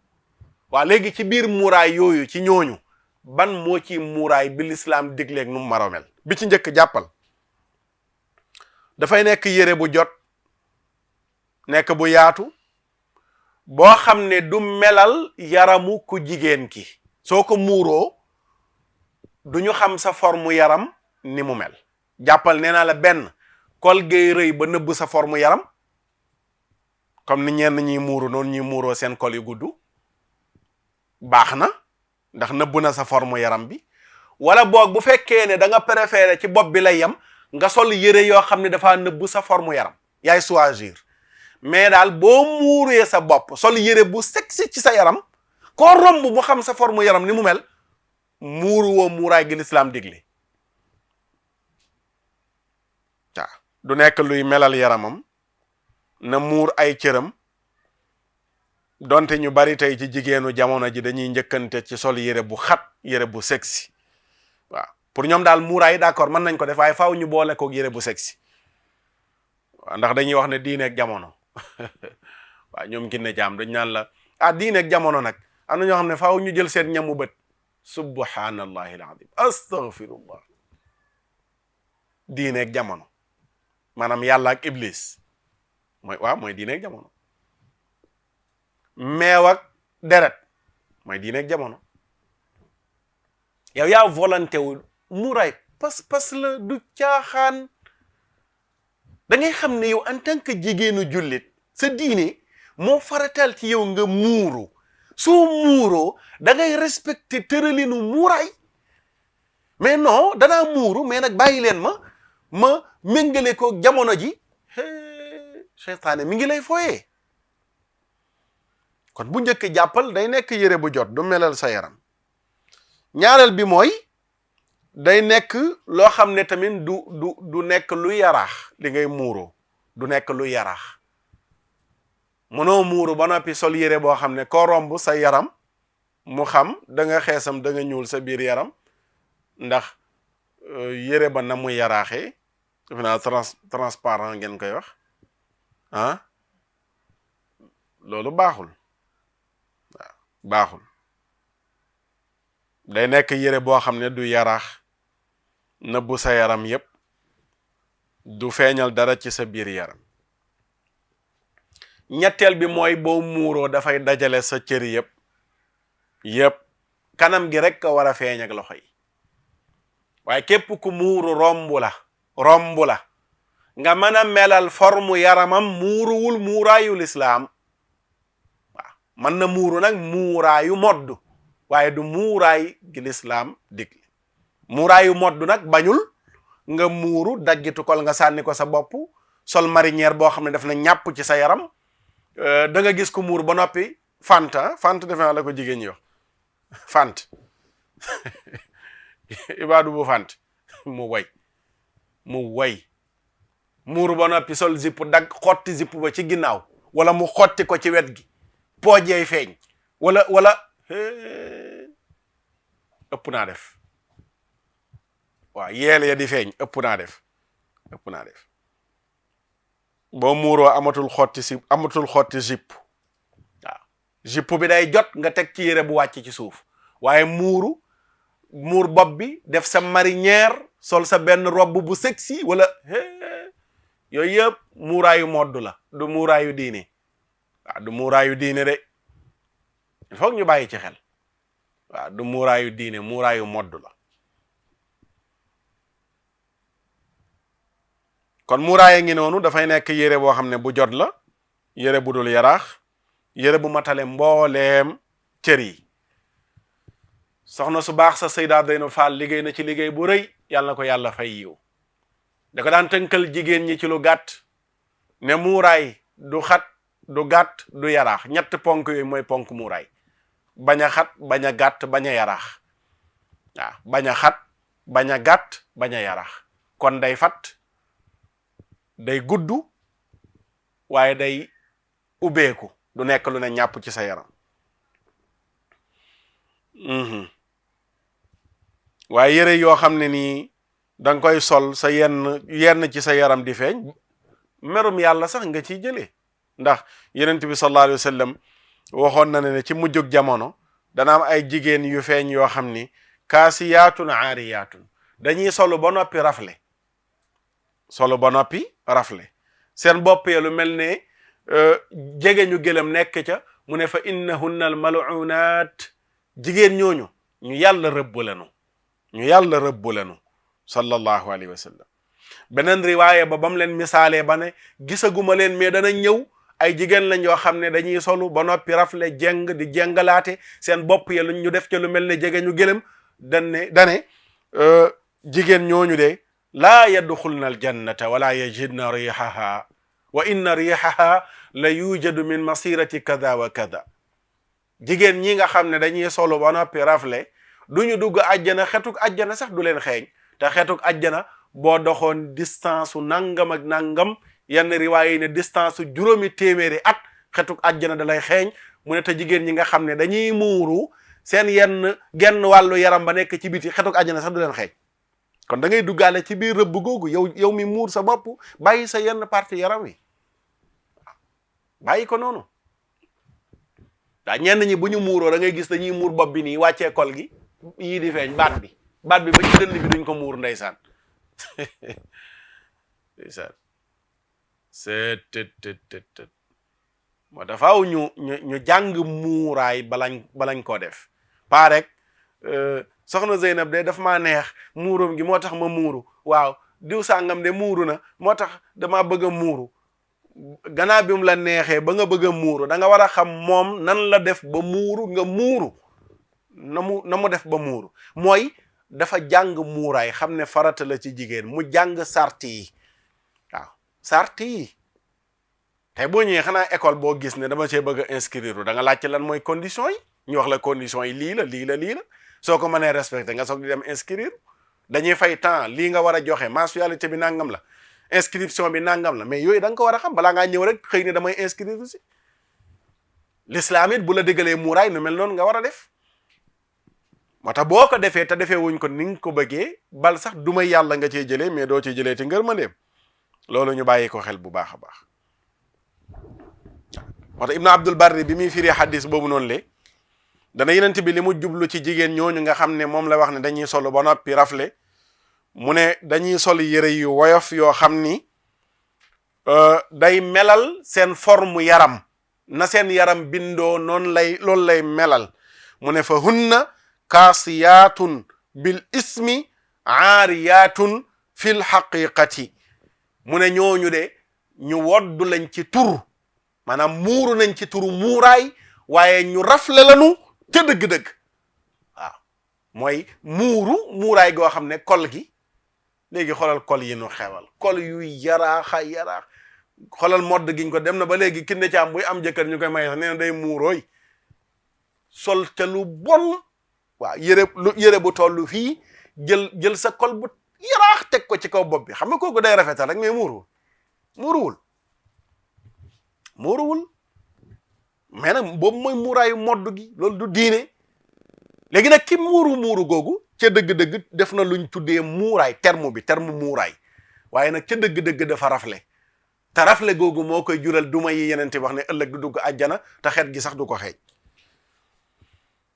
waa léegi ci biir muuraay yooyu ci ñooñu ban moo ci muuraay bi l'islam digleeg nu mu maromel bi ci njëkk jàppal dafay nekk yére bu jot nekk bu yaatu boo xam ne du melal yaramu ku jigéen ki soo ko muuroo du ñu xam sa forme yaram ni mu mel jàppal nee naa la benn kol gay rëy ba nëbb sa forme yaram comme ni ñenn ñuy muuru noonu ñuy muuroo seen kol yu gudd baax na ndax nëbb na sa forme yaram bi wala boog bu fekkee ne da nga préféré ci bopp bi lay yem nga sol yére yoo xam ne dafa nëbb sa forme yaram yaay choisir mais daal boo muuree sa bopp sol yére bu sexy ci sa yaram koo romb mu xam sa forme yaram ni mu mel muuru woo muuraay gi l'islam digle waaw du nekk luy melal yaramam na muur ay cëram donte ñu bari tey ci jigéenu jamono ji dañuy njëkkante ci sol yére bu xat yére bu sexy waaw pour ñoom daal muuraay d'accord mën nañ ko def waaye faaw ñu boole koog yére bu sexy waaw ndax dañuy wax ne diineeg jamono waaw ñoom ginne jaam dañ naan la diineeg jamono nag am na ñoo xam ne faaw ñu jël seen ñamu bët subhanallahi alazim astaghfirullah diineeg jamono maanaam yàlla ak iblis mooy diine ak jamono. meew ak deret mooy diine ak jamono. yow yaa volonté wu muuraay pas la du caaxaan. da ngay xam ne yow en tant que jigéenu jullit sa diine moo faratal ci yow nga muuru soo muuroo da ngay respecté tëralinu muuraay mais non danaa muuru mais nag bàyyi leen ma méngale ko jamono ji seytaane mi ngi lay fooyee. kon bu njëkk jàppal day nekk yére bu jot du melal sa yaram. ñaareel bi mooy day nekk loo xam ne tamit du nekk lu yaraax li ngay muuroo du nekk lu yaraax mënoo muuru ba noppi sol yére boo xam ne koo romb sa yaram mu xam da nga xeesam da nga ñuul sa biir yaram ndax yére ba na mu yaraaxee defe naa transparent ngeen koy wax loolu baaxul waaw baaxul. day nekk yére boo xam ne du yaraax nëbbu sa yaram yépp du feeñal dara ci sa biir yaram. ñetteel bi mooy boo muuroo dafay dajale sa cër yépp kanam gi rek a war a feeñ ak loxo yi waaye képp ku muuru romb la nga mën a melal forme yaramam muuruwul muuraayu lislaam waaw mën na muuru nag muuraayu moddu waaye du muuraay gi lislaam digle. muuraayu moddu nag bañul nga muuru daggitu kol nga sànni ko sa bopp sol marinière boo xam ne daf na ñàpp ci sa yaram da nga gis ko muur ba noppi fant defe naa la ko jigéen ñi wax fant ibaadu bu fant mu way muuru ba noppi sol zipp dagg xotti zipp ba ci ginnaaw wala mu xotti ko ci wet gi poojeey feeñ wala ëpp naa def waaw yeel ya di feeñ ëpp naa def boo muuroo amatul xotti zipp waaw zipp bi day jot nga teg ci yére bu wàcc ci suuf waaye muur bopp bi def sa marinière sol sa benn robe bu sexy wala yooyu yëpp muuraayu moddu la du muuraayu diine waaw du muuraayu diine de il faut ñu bàyyi ci xel waaw du muuraayu diine muuraayu moddu la. kon muuraaya ngi noonu dafay nekk yére boo xam ne bu jot la yére bu dul yaraax yére bu matale mbooleem cër yi. soxna su baax sa Sayda Daynu Fall liggéey na ci liggéey bu rëy yàlla na ko yàlla fay yiw da ko daan tënkal jigéen ñi ci lu gàtt ne muuraay du xat du gàtt du yaraax ñett ponk yooyu mooy ponk muuraay bañ a xat bañ a gàtt bañ a yaraax waaw bañ a xat bañ a gàtt bañ a yaraax kon day fat day gudd waaye day ubbeeku du nekk lu ne ñàpp ci sa yaram waaye yére yoo xam ne nii danga koy sol sa yenn ci sa yaram di feeñ merum yàlla sax nga ciy jëlee ndax yonent bi sallallahu alayhi wa sallam waxoon na ne ci mujjug jamono dana am ay jigéen yu feeñ yoo xam ni kaasiyaatun aariyaatun dañuy solu ba noppi rafle seen bopp ya lu mel ne jege ñu gëlëm nekk ca mu ne fa innahunna al maluunat jigéen ñooñu ñu yàlla rëbb lenu sallallahu alayhi wa sallam. beneen riwaaya ba mu leen misaalee ba ne gisaguma leen mais dana ñëw ay jigéen lañ yoo xam ne dañuy solu ba noppi rafle jeng di jengalaate seen bopp ya ñu def ca lu mel ne jege ñu gëlëm dane jigéen ñooñu de laa yadxulna aljannata wala yajidna rihaha wa inna rihaha la yujadu min masirati kada wa kada. jigéen ñi nga xam ne dañuy solu ba noppi rafle duñu dugg àjjana xetuk àjjana sax du leen xeeñ te xetuk àjjana boo doxoon distance su nangam ak nangam yenn riwaay yi ne distance su 800 at xetuk àjjana da lay xeeñ mu ne te jigéen ñi nga xam ne dañuy muuru seen genn wàllu yaram ba nekk ci biti xetuk àjjana sax du leen xeeñ kon da ngay duggaale ci biir rëbb googu yow mi muur sa bopp bàyyi sa yenn partie yaram wi bàyyi ko noonu. daa ñenn ñi bu ñu muuroo da ngay gis dañuy muur bopp bi nii wàccee kol gi yii di feeñ baat bi ba ci dënn bi duñ ko muur ndeysaan seet moo dafaaw ñu jàng muuraay balañ koo def pas rek soxna Zeynab de daf maa neex muurum gi moo tax ma muuru waaw diw sàngam de muuru na moo tax dama bëgg a muuru gannaaw bi mu la neexee ba nga bëgg a muuru da nga war a xam moom nan la def ba muuru nga muuru na mu def ba muuru mooy dafa jàng muuraay xam ne farata la ci jigéen mu jàng sart yi waaw sart yi tey boo ñëwee xanaa école boo gis ne dama cee bëgg a inscrire da nga laajte lan mooy condition yi ñu wax la condition yi lii la soo ko mënee respecté nga soog di dem inscrire dañuy fay temps lii nga war a joxe mensualité bi nangam la inscription bi nangam la mais yooyu da nga ko war a xam balaa ngaa ñëw rek xëy ne damay inscrire si l'islam it bu la déggalee muuraay nu mel noonu nga war a def moo tax boo ko defee te defee wuñ ko ni nga ko bëggee bal sax du may yàlla nga cee jëlee mais doo cee jëlee te ngërmandeem loolu ñu bàyyi ko xel bu baax a baax moo tax Ibnu Abdul Barri bi muy firi hadis boobu noonu le dana yenent bi li mu jublu ci jigéen ñooñu nga xam ne moom la wax ne dañuy solu ba noppi rafle mu ne dañuy sol yëre yu woyof yoo xam ni day melal seen forme yaram na seen yaram bindoo loolu lay melal mu ne fa hunna kaasiyaatun bil ismi aariyaatun fil haqiqati mu ne ñooñu de ñu woddu lañ ci tur maanaam muuru nañ ci turu muuraay waaye ñu rafle lanu ca dëgg-dëgg waaw mooy muuraay goo xam ne kol gi léegi xoolal kol yi nu xewal kol yu yaraax xoolal modd giñ ko dem na ba léegi kinne caam buy am jëkkër ñu koy may sax nee na day muurooy sol ca lu bon waaw yére bu tollu fii jël sa kol bu yaraax teg ko ci kaw bopp bi xam nga kooku day rafetal rek mais muuruwul mais nag boobu mooy muuraayu modd gi loolu du diine léegi nag ki muuru googu ca dëgg-dëgg def na luñ tuddee muuraay terme muuraay waaye nag ca dëgg-dëgg dafa rafle te rafle googu moo koy jural duma yi yenente wax ne ëllëg du dugg àjjana te xeet gi sax du ko xeej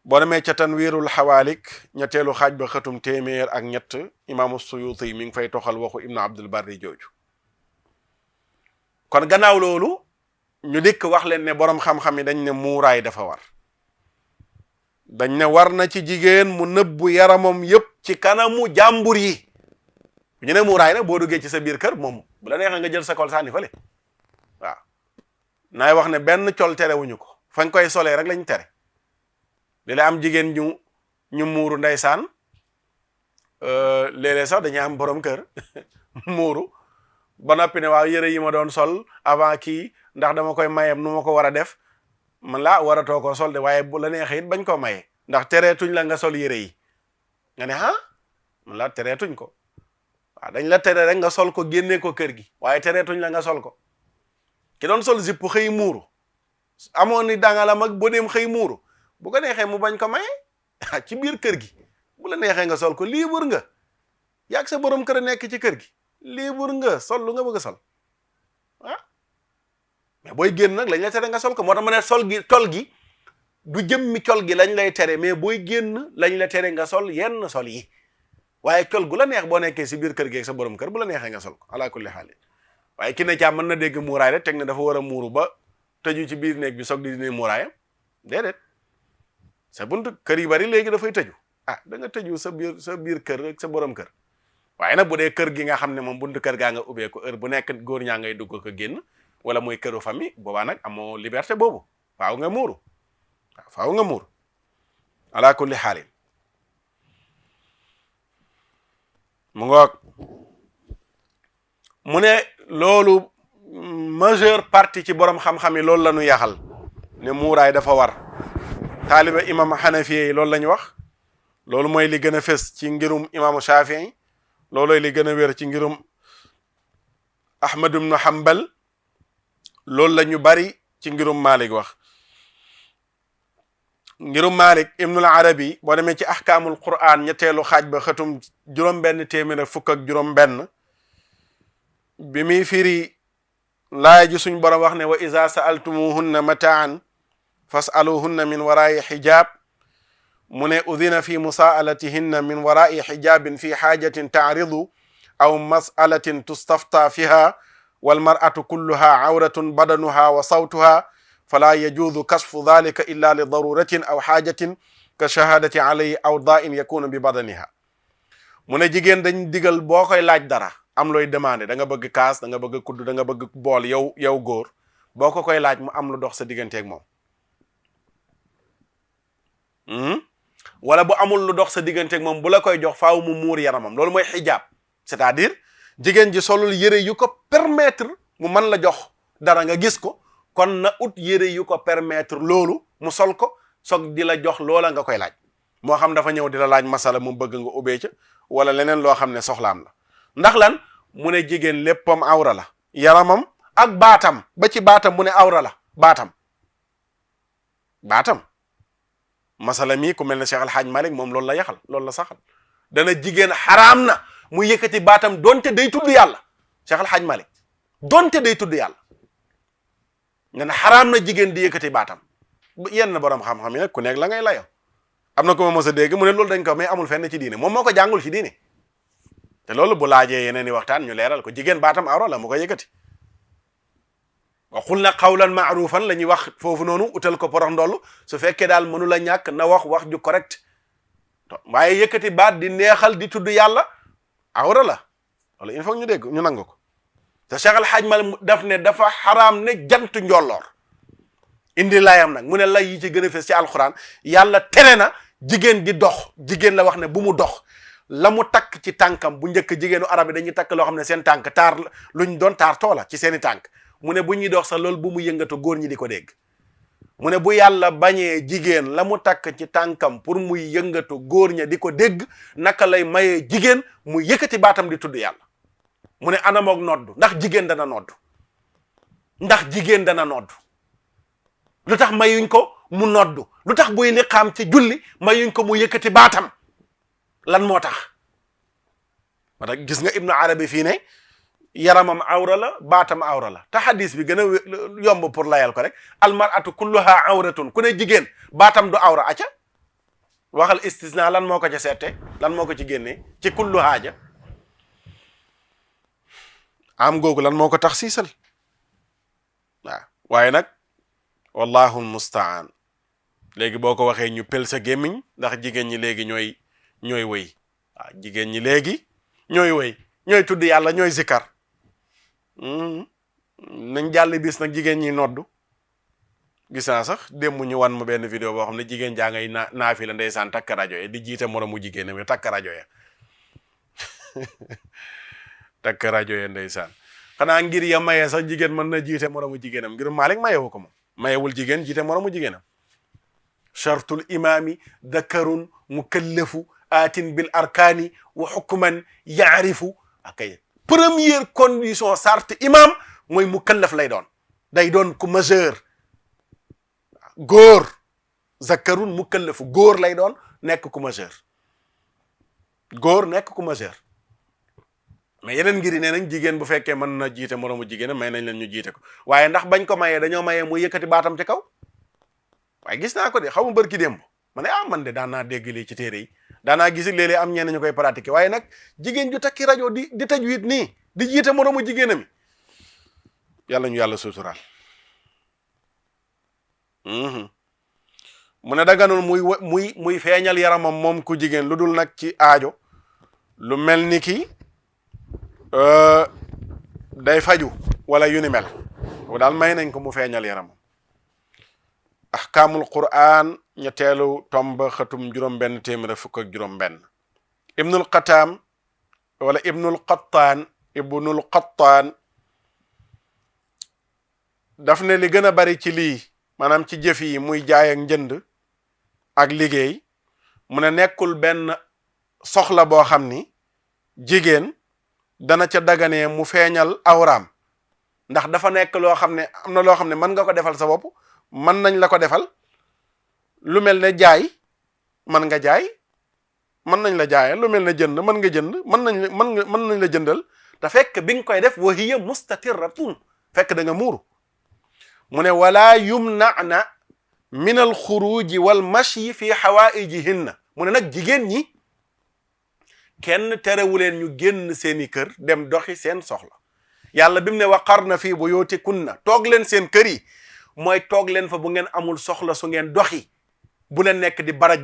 boo demee ca tanwiirul xawaalik ñetteelu xaaj ba xëtum téeméer ak ñett imaamu Suyuti mi ngi fay toxal waxu Ibnu Abdul Barri jooju kon gannaaw loolu ñu dikk wax leen ne boroom xam-xam yi dañ ne muuraay dafa war dañ ne war na ci jigéen mu nëbbu yaramam yépp ci kanamu jàmbur yi bu ñu ne muuraay nag boo duggee ci sa biir kër moom bu la neexee nga jël sa kol sànni fële waaw naay wax ne benn col terewuñu ko fañ koy solee rek lañ tere di la am jigéen ñu muuru ndeysaan léeg-léeg sax dañuy am borom kër muuru ba noppi ne waaw yëre yi ma doon sol avant kii ndax dama koy mayem nu ma ko war a def man laa waratoo ko sol de waaye bu la neexee it bañ koo maye ndax tereetuñ la nga sol yëre yi nga ne man laa tereetuñ ko waaw dañ la tere rek nga sol ko génnee ko kër gi waaye tereetuñ la nga sol ko ki doon sol zipp xëy muuru amoon ni danga mag boo dem xëy muuru bu ko neexee mu bañ ko maye ci biir kër gi bu la neexee nga sol ko libre nga yàgg sa borom kër a nekk ci kër gi libre nga sol lu nga bëgg a sol mais booy génn nag lañ la tere nga sol ko moo tax ma ne tol gi du jëmmi col gi lañ lay tere mais booy génn lañ la tere nga sol yenn sol yi waaye col gu la neex boo nekkee si biir kër gi ak sa borom kër bu la neexee nga sol ko ala kulli xaal waaye ki ne caa mën na dégg muuraay rek teg ne dafa war a muuru ba tëju ci biir néeg bi soog di dine muuraayam déedéet sa buntu kër yi bari léegi dafay tëju da nga tëju sa biir kër ak sa borom kër waaye nag bu dee kër gi nga xam ne moom buntu kër gaa nga ubbee ko heure bu nekk góor ñaa ngay dugg ko génn wala mooy këru famille boobaa nag amoo liberté boobu faaw nga muuru ala kulli xaalin mu ngoog mu ne loolu majeure partie ci borom xam-xam yi loolu la ñu yaxal ne muuraay dafa war taaliba imam Hanafi yi loolu la ñu wax loolu mooy li gën a fës ci ngirum imaamu Shafii loolooy li gën a wér ci ngirum Ahmad ibn Hanbal loolu la ñu bari ci ngirum Malik wax ngirum Malik ibnul Arabi boo demee ci ahkaamul Qur'an ñetteelu xaaj ba xëtum juróom-benn téeméer fukk ak juróom-benn bi muy firi laaya ji suñ borom wax ne wa iza sa'altumuhunna mataan fas'aluhunna min waraa'i xijaab mu ne udina fi musaalatihinna min waraa'i xijaabin fi xaajatin taaridu aw mas'alatin tustafta fiha wal mar'atu kulluha awratun badanuha wa sawtuha fala yajuuzu kasfu dhalika illa li daruratin aw xaajatin ka shahadati alayhi aw da'in yakunu bi badaniha. mu ne jigéen dañ digal boo koy laaj dara am looy demandé da nga bëgg kaas da nga bëgg kudd da nga bëgg bool yow góor boo ko koy laaj mu am lu dox sa digganteeg moom wala bu amul lu dox sa digganteeg moom bu la koy jox faaw mu muur yaramam loolu mooy xijaab, c'est-à-dire jigéen ji solul yére yu ko permettre mu mën la jox dara nga gis ko, kon na ut yére yu ko permettre loolu mu sol ko soog di la jox loola nga koy laaj, moo xam dafa ñëw di la laaj masala mu bëgg nga ubbee ca wala leneen loo xam ne soxlaam la. ndax lan mu ne jigéen léppam awra la, yaramam ak baatam, ba ci baatam mu ne awra la, baatam masala mi ku mel ne Cheikh Al Hadj Malick moom loolu la yaxal loolu la saxal, dana jigéen xaraam na mu yëkkati baatam donte day tudd yàlla. Cheikh Al Hadj Malick donte day tudd yàlla nee na xaraam na jigéen di yëkkati baatam. yenn borom xam-xam yi nag ku nekk la ngay layo, am na ko ma mos a dégg mu ne loolu dañ ko mais amul fenn ci diine, moom moo ko jàngul ci diine, te loolu bu laajee yeneen i waxtaan ñu leeral ko. jigéen baatam awra la mu ko yëkkati. waxul na qawlan ma'rufan la ñuy wax foofu noonu, utal ko porox ndollu su fekkee daal mënu la ñàkk na wax ju correct, waaye yëkkati baat di neexal di tudd yàlla awra la wala il faut ñu dégg ñu nangu ko. te Cheikh Al Hadj Mal daf ne dafa xaraam ne jant njolloor, indi layam nag mu ne lay yi ci gën a fees ci alxuraan yàlla tere na jigéen di dox, jigéen la wax ne bu mu dox, la mu takk ci tànkam bu njëkk jigéenu arab yi dañuy takk loo xam ne seen tànk taar luñ doon taar toola ci seeni tànk, mu ne bu ñuy dox sax loolu bu mu yëngatu góor ñi di ko dégg. mu ne bu yàlla bañee jigéen la mu takk ci tànkam pour muy yëngatu góor ña di ko dégg, naka lay mayee jigéen mu yëkkati baatam di tudd yàlla. mu ne anamoog noddu, ndax jigéen dana noddu, ndax jigéen dana noddu, lu tax mayuñ ko mu noddu, lu tax buy liqaam ci julli mayuñ ko mu yëkkati baatam, lan moo tax? ma tax gis nga Ibnu Arabi fii ne yaramam awra la baatam awra la, te hadis bi gën a yomb pour layal ko rek almaratu kulluha awratun, ku ne jigéen baatam du awra, aca waxal istisna lan moo ko ca seete, lan moo ko ci génnee ci kulluha ja am googu lan moo ko tax siisal. waaw waaye nag wallahu almustaan, léegi boo ko waxee ñu pel sa gémmiñ, ndax jigéen ñi léegi ñooy wëy. waaw jigéen ñi léegi ñooy wëy, ñooy tudd yàlla, ñooy zikar. nañ jàll bis nag jigéen ñi noddu. gis naa sax démb ñu wan ma benn vidéo boo xam ne jigéen jaa ngay naafi la ndeysaan takk rajo ya di jiite moromu jigéenam yi takk rajo ya takk rajo ya ndeysaan. xanaa ngir ya maye sax jigéen mën na jiite moromu jigéenam, ngir Malik mayewu ko moom, mayewul jigéen jiite moromu jigéenam. chartul imaami dakarun mukallafu atin bil arkaani wa hukman yaarifu. akay première condition sart imam mooy mukallaf lay doon, day doon ku majeur, góor. zakarun mukallafu góor lay doon, nekk ku majeur, góor nekk ku majeur. mais yeneen ngir yi nee nañ jigéen bu fekkee mën na jiite moroomu jigéenam may nañ leen ñu jiite ko, waaye ndax bañ ko mayee dañoo mayee mu yëkkati baatam ci kaw. waaye gis naa ko de xaw ma bërki démb ma ne man de daan naa dégg lii ci téere yi, daan naa gis léeg-léeg am ñenn ñu koy pratiquer, waaye nag jigéen ju takki rajo di tajwid nii di jiite moroomu jigéenam yàlla ñu yàlla suturaal. mu ne daganul muy feeñal yaramam moom ku jigéen lu dul nag ci aajo, lu mel ni ki day faju wala yu ni mel, daal may nañ ko mu feeñal yaramam. ahkaamul qur'an ñetteelu tomb xatum juróom-benn téeméer fukk ak juróom-benn. ibnul qataam wala ibnul qattaan daf ne li gën a bari ci lii maanaam ci jëf yi muy jaay ak njënd ak liggéey, mu ne nekkul benn soxla boo xam ni jigéen dana ca daganee mu feeñal awraam, ndax dafa nekk loo xam ne am na loo xam ne mën nga ko defal sa bopp, mën nañ la ko defal. lu mel ne jaay mën nga jaay, mën nañ la jaayal, lu mel ne jënd mën nga jënd, mën nañ la jëndal te fekk bi nga koy def wa hiya mustatirratun, fekk da nga muuru. mu ne wala yumna'na min al xuruji wal mashyi fi hawaijihinna, mu ne nag jigéen ñi kenn terewuleen ñu génn seeni kër dem doxi seen soxla, yàlla bi mu ne waqarna fii buyutikunna toog leen seen kër yi mooy toog leen fa bu ngeen amul soxla su ngeen doxi bu leen nekk di baraj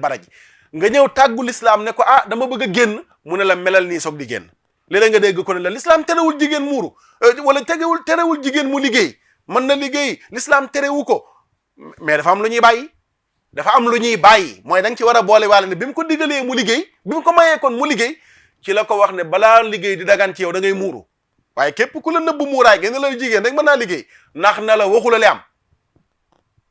nga ñëw tàggu lislaam ne ko dama bëgg a génn mu ne la melal nii soog di génn léeg-léeg nga dégg ko ne la lislaam terewul jigéen muuru wala terewul jigéen mu liggéey mën na liggéey lislaam terewu ko mais dafa am lu ñuy bàyyi mooy da nga ci war a boole waale ne bi mu ko digalee mu liggéey bi mu ko mayee kon mu liggéey ci la ko wax ne balaa liggéey di dagan ci yow da ngay muuru waaye képp ku la nëbb muuraay gën la jigéen rek mën naa liggéey ndax na la waxu la li am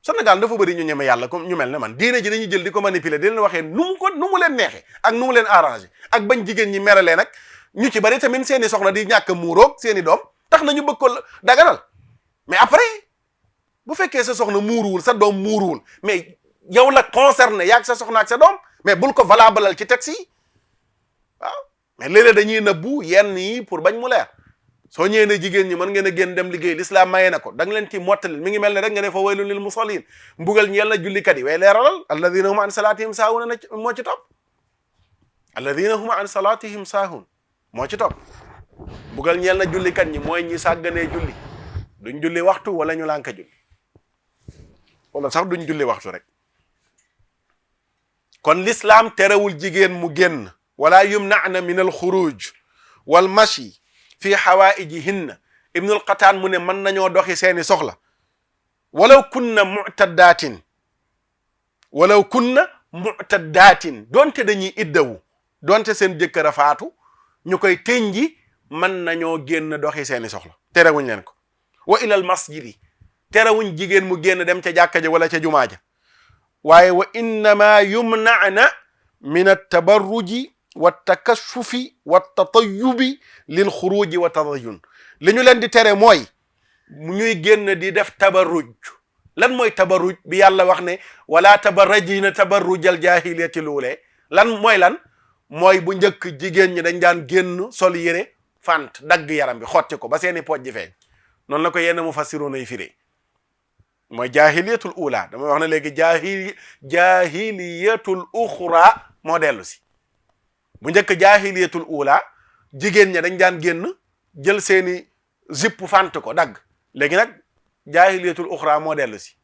Sénégal dafa bëri ñu ñeme yàlla comme ñu mel ne man diine ji dañuy jël di ko manipuler di leen waxee nu mu leen neexee ak nu mu leen arrangé ak bañ jigéen ñi meralee nag ñu ci bari tamit seeni soxna di ñàkk muuroog seeni doom tax na ñu bëgg ko daganal mais après bu fekkee sa soxna muuruwul sa doom muuruwul mais yow la concerné yaag sa soxna ak sa doom mais bul ko valabalal ci texte yi waaw mais léeg-léeg dañuy nëbbu yenn yi pour bañ mu leer soo ñëwee ne jigéen ñi mën ngeen a génn dem liggéey l'islam maye na ko da nga leen ci mottali mi ngi mel ne rek nga ne fa waylun lil musallin mbugal ñeel na jullikat yi way leeralal alladina hum an salatihim saahun moo ci topp alladina hum an salatihim saahun moo ci topp mbugal ñeel na jullikat ñi mooy ñi sàgganee julli duñ julli waxtu wala ñu lànka julli wala sax duñ julli waxtu rek kon l'islam terewul jigéen mu génn wala yumna'na min al xuruj wal mashi fi xawaa'ijihinna ibnul qataan mu ne mën nañoo doxi seeni soxla walaw kunna mu'taddaatin donte dañuy iddawu donte seen jëkkër a faatu ñu koy tënji mën nañoo génn doxi seeni soxla terewuñ leen ko wa ilal masjidi terewuñ jigéen mu génn dem ca jàkka ja wala ca jumaa ja waaye wa innama yumna'na min at-tabarruji wa takashufi wa tatayubi lil xuruji wa tadayun li ñu leen di tere mooy ñuy génn di def tabarruj lan mooy tabarruj bi yàlla wax ne wala tabarrajina tabarrujal jahiliyati luulee lan mooy bu njëkk jigéen ñi dañ daan génn sol yére fant dagg yaram bi xotti ko ba seeni pooj ji feeñ noonu la ko yenn mufassiruna yi firee mooy jahiliyatul ula damay wax ne léegi jahiliyatul uxra moo dellu si bu njëkk jaahiliyatul ula jigéen ña dañ daan génn jël seeni zipp fant ko dagg léegi nag jaahiliyatul uxra moo dellu si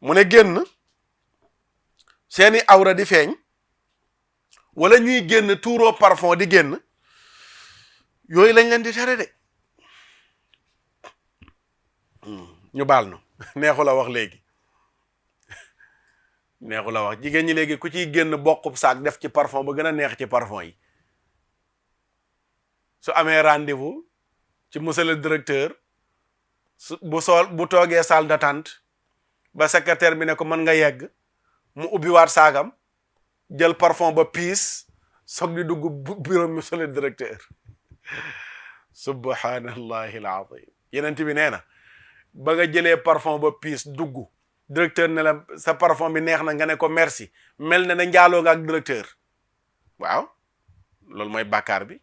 mu ne génn seeni awra di feeñ wala ñuy génn tuuroo parfum di génn yooyu lañ leen di tere de ñu baal nu neexu la wax léegi neexu la wax jigéen ñi léegi ku ciy génn bokkub saak def ci parfum ba gën a neex ci parfum yi su amee rendez-vous ci monsieur le directeur bu toogee salle d'attente ba secrétaire bi ne ko mën nga yegg mu ubbiwaat saagam jël parfum ba piis soog di dugg bureau monsieur le directeur subhanallahi alazim yenent bi nee na ba nga jëlee parfum ba piis dugg directeur ne la sa parfum bi neex na nga ne ko merci mel na njaaloo nga ak directeur waaw loolu mooy bàkkaar bi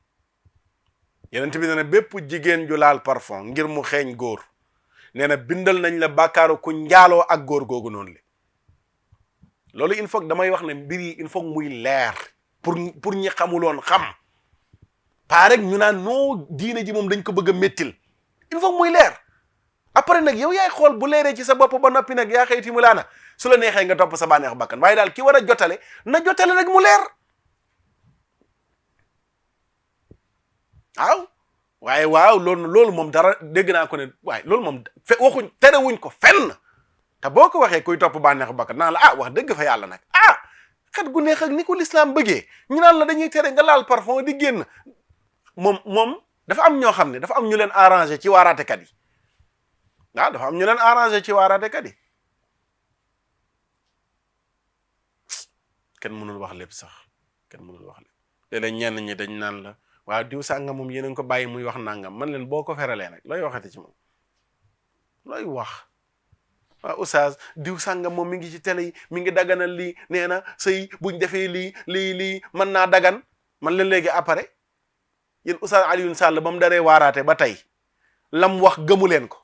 yenent bi nee na bépp jigéen ju laal parfum ngir mu xeeñ góor nee na bindal nañ la bàkkaaru ku njaaloo ak góor googu noonu le loolu il faut damay wax ne mbir yi il faut muy leer pour ñi xamuloon xam pas rek ñu naan noo diine ji moom dañ ko bëgg a méttil il faut muy leer après nag yow yaay xool bu leeree ci sa bopp ba noppi nag yaa xëyti mu laana su la neexee nga topp sa bànneex bakkan waaye daal ki war a jotale na jotale rek mu leer waaw loolu moom dara dégg naa ko ne waaye loolu moom waxuñ terewuñ ko fenn te boo ko waxee kuy topp bànneex bakkan naan la wax dëgg fa yàlla nag xet gu neex ak ni ko l'islam bëggee ñu naan la dañuy tere nga laal parfum di génn moom dafa am ñoo xam ne dafa am ñu leen arrangé ci waaraatekat yi dafa am ñu leen arrangé ci waaraatekat yi kenn mënul wax lépp sax kenn mënul wax lépp léeg-léeg ñenn ñi dañ naan la waaw diw sàngam moom yéen a ngi ko bàyyi muy wax nangam man leen boo ko feralee nag looy waxati ci moom looy wax waaw oustaz diw sàngam moom mi ngi ci télé yi mi ngi daganal lii nee na sëy buñ defee lii mën naa dagan man leen léegi après yéen oustaz Alioune Sall ba mu daree waaraate ba tey lam wax gëmu leen ko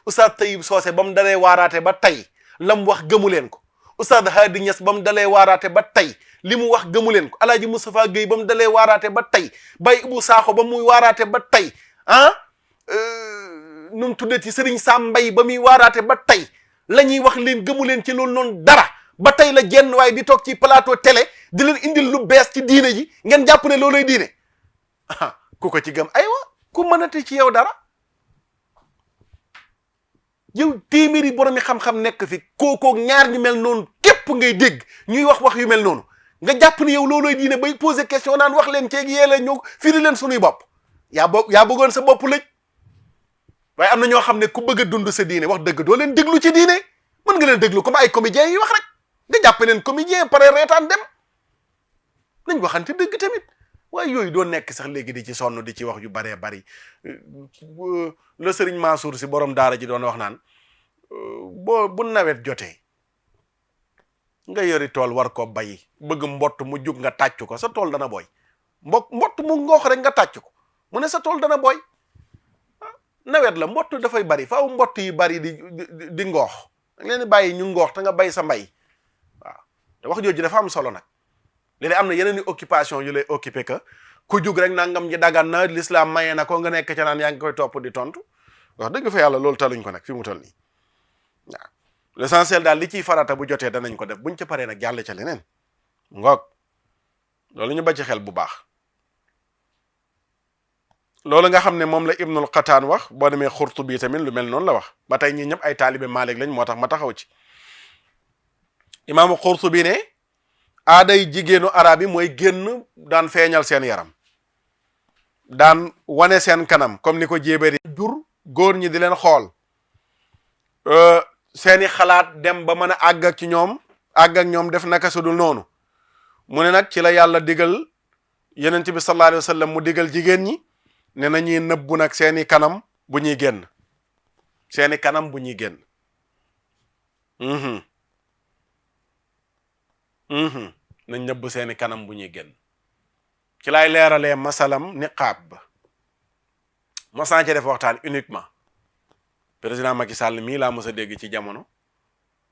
oustaz Taïb Socé ba mu daree waaraate ba tey lam wax gëmu leen ko oustaz Hadi Niass ba mu dalee waaraate ba tey li mu wax gëmu leen ko Alaaji Moustapha Guèye ba mu dalee waaraate ba tey Baye Ibou Sakho ba muy waaraate ba tey nu mu tuddati Serigne Sam Mbaye ba muy waaraate ba tey la ñuy wax leen gëmu leen ci loolu noonu dara ba tey la jenn waaye di toog ci plateau télé di leen indil lu bees ci diine ji ngeen jàpp ne looloy diine ku ko ci gëm aywa ku mënati ci yow dara yow téeméeri borom yi xam-xam nekk fi kookoo ñaar ñu mel noonu képp ngay dégg ñuy wax yu mel noonu nga jàpp ne yow looloy diine bay poser question naan wax leen ceeg yee la ñëw firi leen sunuy bopp yaa bëggoon sa bopp lëj waaye am na ñoo xam ne ku bëgg a dund sa diine wax dëgg doo leen déglu ci diine mën nga leen déglu comme ay comédiens yi wax rek nga jàpp leen comédien pare reetaan dem nañ waxante dëgg tamit waaye yooyu doo nekk sax léegi di ci sonn di ci wax yu baree bari le Serigne Mansour si borom daara ji doon wax naan bu nawet jotee nga yori tool war ko bay bëgg mbott mu jug nga tàcc ko sa tool dana booy mbott mu ngoox rek nga tàcc ko mu ne sa tool dana booy nawet la mbott dafay bari faaw mbott yi bari di ngoox da leen di bàyyi ñu ngoox te nga bay sa mbay waaw te wax jooju dafa am solo nag léeg-léeg am na yeneen i occupation yu lay occupé que ku jug rek nangam ji dagan na l'islam maye na ko nga nekk ca naan yaa ngi koy topp di tontu wax dëgg fa yàlla loolu taluñ ko nag fi mu toll nii waaw l'essentiel daal li ciy farata bu jotee danañ ko def buñ ca paree nag jàll ca leneen ngoog loolu ñu ba ci xel bu baax loolu nga xam ne moom la Ibnul Qataan wax boo demee Xurtubi tamit lu mel noonu la wax ba tey ñi ñëpp ay taalibe Maalik lañ moo tax ma taxaw ci imaamu Xurtubi ne aaday jigéenu arab yi mooy génn daan feeñal seen yaram daan wane seen kanam comme ni ko jéebéri jur góor ñi di leen xool seeni xalaat dem ba mën a àgg ak ñoom def naka sudul noonu mu ne nag ci la yàlla digal yonent bi sallallahu alayhi wa sallam mu digal jigéen ñi ne nañuy nëbbu nag seeni kanam bu ñuy génn seeni kanam bu ñuy génn nañ nëbb seeni kanam bu ñuy génn ci lay leeralee masalam niqaab ba mosan ci def waxtaan uniquement président Macky Sall mii laa mos a dégg ci jamono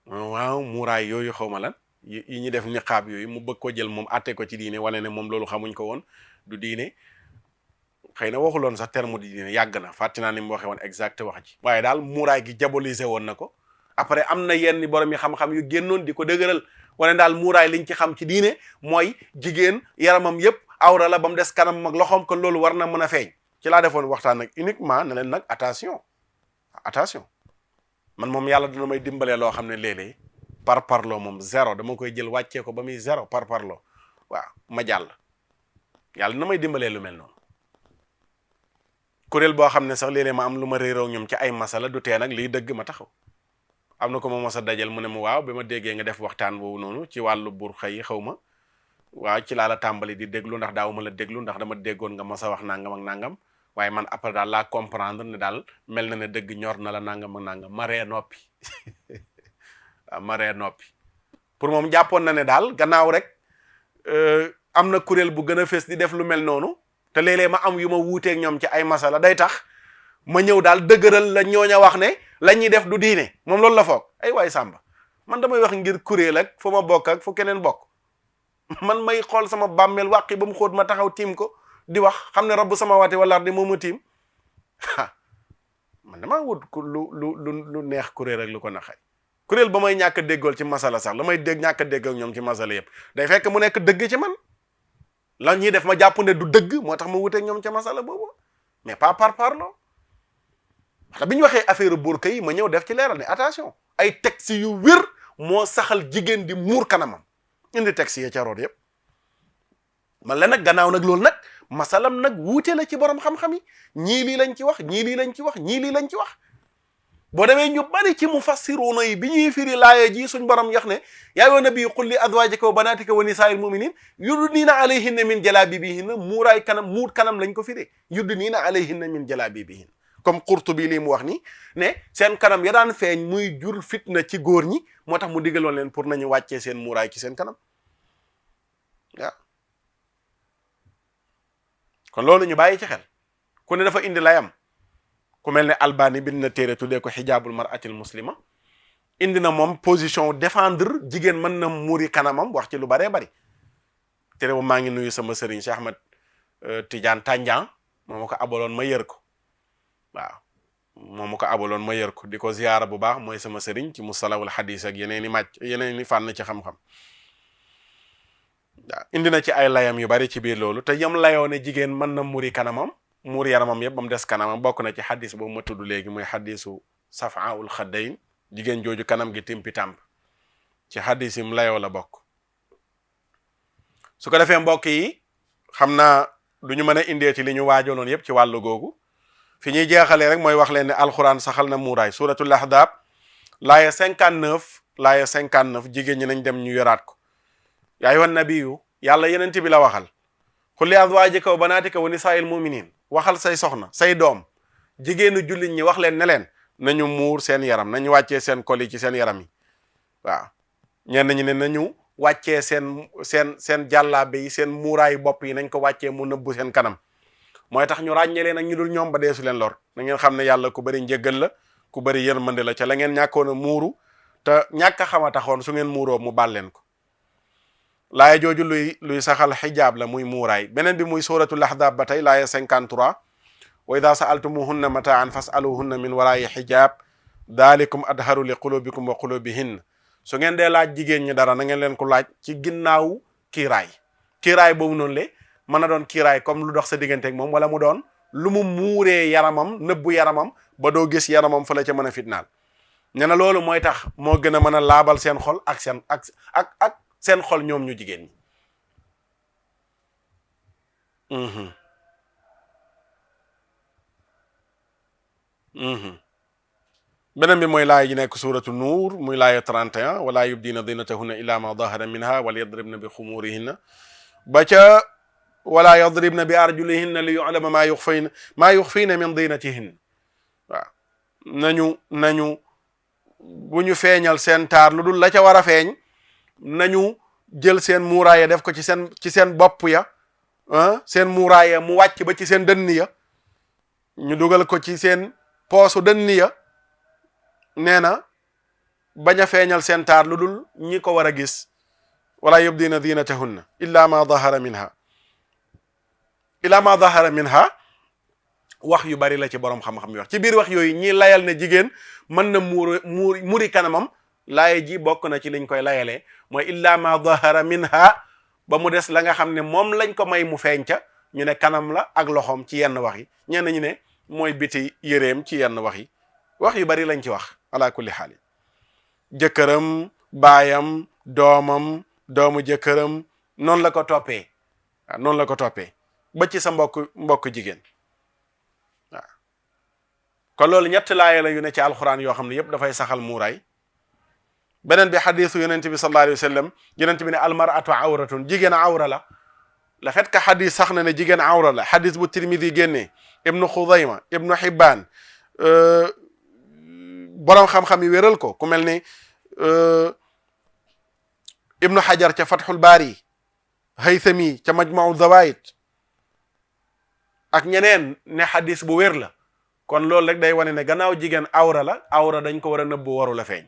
waaw muuraay yooyu xaw ma lan yi ñu def niqaab yooyu mu bëgg ko jël moom atte ko ci diine wane ne moom loolu xamuñ ko woon du diine xëy na waxuloon sax terme di diine yàgg na fàtti naa ni mu waxee woon exact wax ji waaye daal muuraay gi diabolisé woon na ko après am na yenn borom yi xam-xam yu génnoon di ko dëgëral wane daal muuraay liñ ci xam ci diine mooy jigéen yaramam yépp awra la ba mu des kanam mag loxoom kon loolu war na mën a feeñ ci laa defoon waxtaan nag uniquement ne leen nag attention man moom yàlla dina may dimbalee loo xam ne léeg-léeg par parloo moom zéro dama koy jël wàccee ko ba muy zéro par parloo waaw ma jàll yàlla dina may dimbalee lu mel noonu kuréel boo xam ne sax léeg-léeg ma am lu ma réeroo ñoom ci ay masala du tee nag liy dëgg ma taxaw am na ko ma mos a dajal mu ne ma waaw bi ma déggee nga def waxtaan boobu noonu ci wàllu bur xëy xaw ma waaw ci laa la tàmbali di déglu ndax daaw ma la déglu ndax dama déggoon nga mos a wax nangam ak nangam waaye man après daal laa comprendre ne daal mel na ne dëgg ñor na la nangam ak nangam ma ree noppi waaw ma ree noppi pour moom jàppoon na ne daal gannaaw rek am na kuréel bu gën a fës di def lu mel noonu te léeg-léeg ma am yu ma wuuteeg ñoom ci ay masala day tax ma ñëw daal dëgëral la ñooña wax ne la ñuy def du diine moom loolu la foog ay waay sàmba man damay wax ngir kuréel ak fu ma bokk ak fu keneen bokk man may xool sama bàmmeel wàqi ba mu xóot ma taxaw tiim ko di wax xam ne rabbu samaawaati wal ardi moo ma tiim man damaa wut lu neex kuréel ak lu ko naxay kuréel ba may ñàkk a déggool ci masala sax la may ñàkk a dégg ak ñoom ci masala yëpp day fekk mu nekk dëgg ci man la ñuy def ma jàpp ne du dëgg moo tax ma wuteeg ñoom ca masala boobu mais pas par parlo te bi ñu waxee affaire burka yi ma ñëw def ci leeral ne attention ay textes yu wér moo saxal jigéen di muur kanamam indi textes yi ca root yëpp man la nag gannaaw nag loolu nag masalam nag wuute la ci borom xam-xam yi ñii lii lañ ci wax ñii lii lañ ci wax ñii lii lañ ci wax boo demee ñu bari ci mufassiruna yi bi ñuy firi laaya ji suñ borom yax ne yaa ayyuhan nabiyyu qul li azwaajika wa banaatika wa nisaa'il mu'miniin yudniina alayhinna min jalaabiibihinna muuraay kanam muut kanam lañ ko firee yudniina alayhinna min jalaabiibihinna comme Qurtubi lii mu wax ni ne seen kanam ya daan feeñ muy jur fitna ci góor ñi moo tax mu digaloon leen pour nañu wàccee seen muuraay ci seen kanam waaw kon loolu ñu bàyyi ci xel ku ne dafa indi layam ku mel ne Albani bind na téere tuddee ko xijaabul mar'atil muslima indi na moom position défendre jigéen mën na muuri kanamam wax ci lu baree bari tere bu maa ngi nuyu sama sëriñ Cheikh Ahmad Tidiane Tandian moo ma ko abaloon ma yër ko waaw moo ma ko abaloon ma yër ko di ko ziyaara bu baax mooy sama sëriñ ci musalawul xadis ak yeneen i fànn ci xam-xam waaw indi na ci ay layam yu bari ci biir loolu te yam layoo ne jigéen mën na muri kanamam muur yaramam yëpp ba mu des kanamam bokk na ci xadis boobu ma tudd léegi muy xadisu safaul xaddayn jigéen jooju kanam gi timpi tàmp ci xadis yi mu layoo la bokk su ko defee mbokk yi xam naa du ñu mën a indeeti li ñu waajaloon yëpp ci wàllu googu fi ñuy jeexalee rek mooy wax leen ne alxuraan saxal na muuraay suratul ahzab laaya 59 jigéen ñi nañ dem ñu yoraat ko yaa ayyuhan nabiyyu yàlla yenent bi la waxal qul li azwaajika wa banaatika wa nisaa'il mu'miniin waxal say soxna say doom jigéenu jullit ñi wax leen ne leen nañu muur seen yaram nañu wàccee seen kol yi ci seen yaram yi waaw ñenn ñi ne nañu wàccee seen jàllaabe yi seen muuraayu bopp yi nañ ko wàccee mu nëbbu seen kanam mooy tax ñu ràññee leen ak ñu dul ñoom ba deesu leen lor na ngeen xam ne yàlla ku bëri njëggal la ku bëri yërmande la ca la ngeen ñàkkoon a muuru te ñàkk a xam a taxoon su ngeen muuroo mu baal leen ko laaya jooju luy saxal xijaab la muy muuraay beneen bi muy suratul ahzab ba tey laaya 53 wa ida sa'altumuhunna mataan fas'aluhunna min waraayi xijaab dalikum adharu li qulubikum wa qulubihin su ngeen dee laaj jigéen ñi dara na ngeen leen ko laaj ci ginnaaw kiiraay boobu noonu le mën na doon kiiraay comme lu dox sa digganteeg moom wala mu doon lu mu muuree yaramam nëbbu yaramam ba doo gis yaramam fa la ca mën a fitnaal nee na loolu mooy tax moo gën a mën a laabal seen xol ak seen xol ñoom ñu jigéen ñi beneen bi mooy laaya ji nekk suratu nuur muy laaya 31 wala yubdina dinatahunna illa ma dahara minha wala yadribna bi xumurihinna ba ca wala yadribna bi arjulihinna li yu'lama maa yuxfiina min dinatihinna waaw nañu bu ñu feeñal seen taar lu dul la ca war a feeñ nañu jël seen muuraaya def ko ci seen bopp ya seen muuraaya mu wàcc ba ci seen dënn ya ñu dugal ko ci seen poosu dënn ya nee na bañ a feeñal seen taar lu dul ñi ko war a gis wala yubdina zinatahunna illa ma dahara minha wax yu bari la ci borom xam-xam yi wax ci biir wax yooyu ñi layal ne jigéen mën na muri kanamam laaye ji bokk na ci liñ koy layalee mooy illa ma dahara minha ba mu des la nga xam ne moom lañ ko may mu feeñ ca ñu ne kanam la ak loxoom ci yenn wax yi ñenn ñu ne mooy biti yëreem ci yenn wax yi wax yu bari lañ ci wax ala kulli xaal jëkkëram baayam doomam doomu jëkkëram noonu la ko toppee waaw noonu la ko toppee ba ci sa mbokk jigéen waaw kon loolu ñett laaya la yu ne ci alxuraan yoo xam ne yépp dafay saxal muuraay beneen bi xadisu yonent bi sallallahu alayhi wa sallam yonent bi ne almaratu awratun jigéen awra la fait que xadis sax na ne jigéen awra la xadis bu Tirmidi génnee ibnu Xudayma ibnu Hibbaan boroom xam-xam yi wéral ko ku mel ni ibnu Hajar ca Fathul Baari Haythami ca Majmau Zawaid ak ñeneen ne xadis bu wér la kon loolu rek day wane ne gannaaw jigéen awra la awra dañ ko war a nëbbu waru la feeñ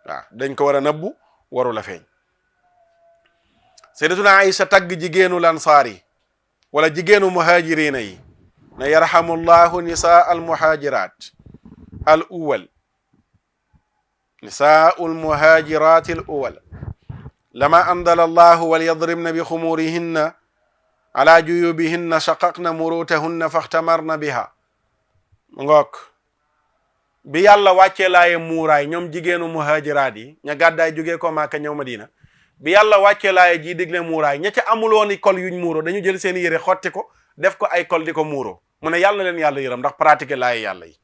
waaw dañ ko war a nëbbu waru la feeñ sayyidatuna Aïcha tagg jigéenu lansaar yi wala jigéenu muhaajiriina yi ne yarhamullahu nisaa al muhaajirat al uwal nisaa'ul muhaajiraatil uwal lama anzala allahu wal yadribna bi xumurihinna ala juyubihinna shaqaqna murutahunna faxtamarna biha ngook bi yàlla wàccee laaye muuraay ñoom jigéenu muhaajiraat yi ña gàddaay jógee ko Màkka ñëw Madina bi yàlla wàccee laaye ji digle muuraay ña ca amuloon i kol yuñ muuro dañu jël seen yére xotti ko def ko ay kol di ko muuro mu ne yàlla leen yàlla yërëm ndax pratiquer laaye yàlla yi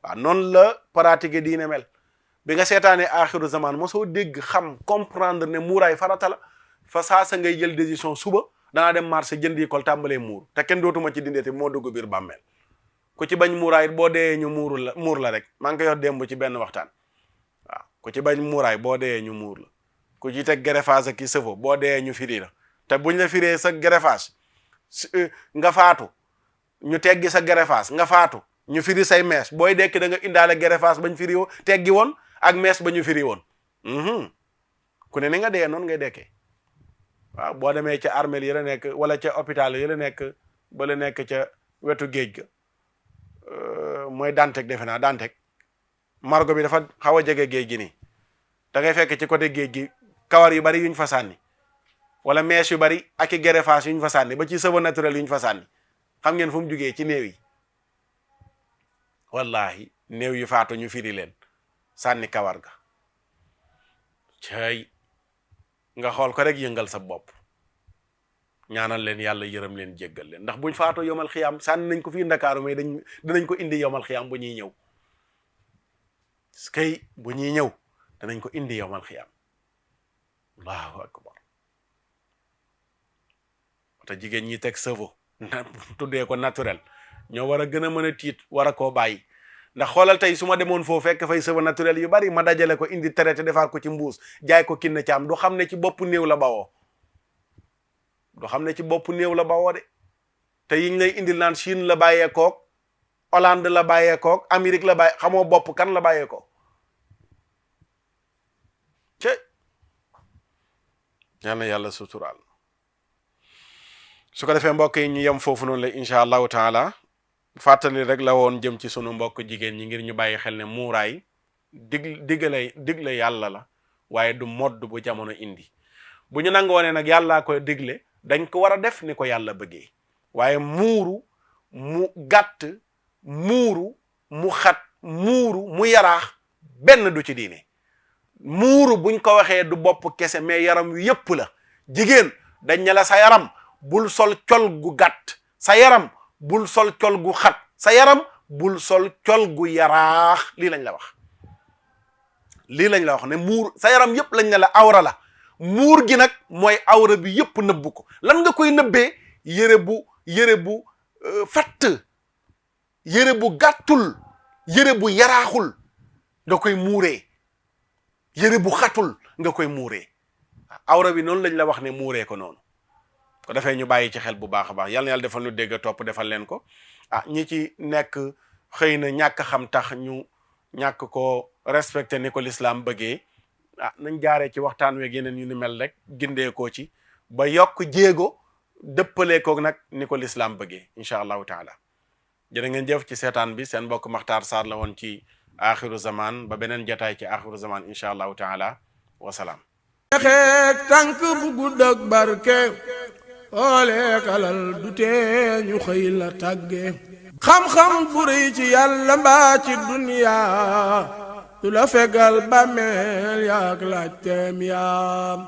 waaw noonu la pratiquer diine mel bi nga seetaanee axiru zaman mosoo dégg xam comprendre ne muuraay farata la fa saasa ngay jël décision suba danaa dem marché jëndi kol tàmbalee muur te kenn dootuma ci dindeeti moo dugg biir bàmmeel ku ci bañ muuraay boo dee ñu muur la rek maa ngi koy wax démb ci benn waxtaan waaw ku ci bañ muuraay boo dee ñu muur la ku ci teg greffage ak ki sëfo boo dee ñu firi la te buñ la firee sa greffage nga faatu ñu teggi sa greffage nga faatu ñu firi say mees booy dekk da nga indaale greffage bañ firi teggi woon ak mees ba ñu firi woon ku ne ni nga dee noonu ngay dekkee waaw boo demee ca armeel yi la nekk wala ca hôpital yi la nekk ba la nekk ca wetu géej ga mooy Dantec defe naa Dantec margo bi dafa xaw a jege géej gi nii da ngay fekk ci côté géej gi kawar yu bari yuñ fa sànni wala mèche yu bari ak i greffage yuñ fa sànni ba ci cheveux naturel yuñ fa sànni xam ngeen fu mu jugee ci néew yi wallahi néew yu faatu ñu firi leen sànni kawar ga cay nga xool ko rek yëngal sa bopp ñaanal leen yàlla yërëm leen jéggal leen ndax buñ faatoo yomal xiyaam sànni nañ ko fii Ndakaaru mais danañ ko indi yomal xiyaam bu ñuy ñëw kay bu ñuy ñëw danañ ko indi yomal xiyaam allahu akbar te jigéen ñi teg sëvo tuddee ko naturel ñoo war a gën a mën a tiit war a koo bàyyi ndax xoolal tey su ma demoon foofu fekk fay sëvo naturel yu bari ma dajale ko indi traité defaat ko ci mbuus jaay ko kinne caam du xam ne ci bopp néew la bawoo du xam ne ci bopp néew la bawoo de te yiñ lay indil naan Chine la bàyyee kook Hollande la bàyyee kook Amérique la bàyyee xamoo bopp kan la bàyyee ko ce yal na yàlla suturaal su ko defee mbokk yi ñu yem foofu noonu la incha allahu taala fàttali rek la woon jëm ci sunu mbokk jigéen ñi ngir ñu bàyyi xel ne muuraay digle yàlla la waaye du modd bu jamono indi bu ñu nangoo ne nag yàllaa koy digle dañ ko war a def ni ko yàlla bëggee waaye muuru mu gàtt muuru mu xat muuru mu yaraax benn du ci diine muuru buñ ko waxee du bopp kese mais yaram wi yépp la jigéen dañ ne la sa yaram bul sol col gu gàtt sa yaram bul sol col gu xat sa yaram bul sol col gu yaraax lii lañ la wax ne muur sa yaram yépp lañ ne la awra la muur gi nag mooy awra bi yépp nëbb ko lan nga koy nëbbee yére bu fatt yére bu gàttul yére bu yaraaxul nga koy muuree yére bu xatul nga koy muuree awra bi noonu lañ la wax ne muuree ko noonu ko defee ñu bàyyi ci xel bu baax a baax yal na yàlla defal ñu dégg topp defal leen ko ñi ci nekk xëy na ñàkk xam tax ñu ñàkk ko respecté ni ko l'islam bëggee nañ jaaree ci waxtaan weeg yeneen yu ni mel rek gindee koo ci ba yokk jéego dëppalee ko nag ni ko l'islam bëggee incha allahu taala jërë ngeen jëf ci seetaan bi seen mbokk Makhtar Sarr la woon ci axiru zaman ba beneen jataay ci axiru zaman incha allahu taala wasalaam xeek tànk bu gudd ak barke ooleek alal du tee ñu xëy la tàgge xam-xam bu rëy ci yàlla mbaa ci duniyaa du la fegal bàmmeel yaak laaj teem yaam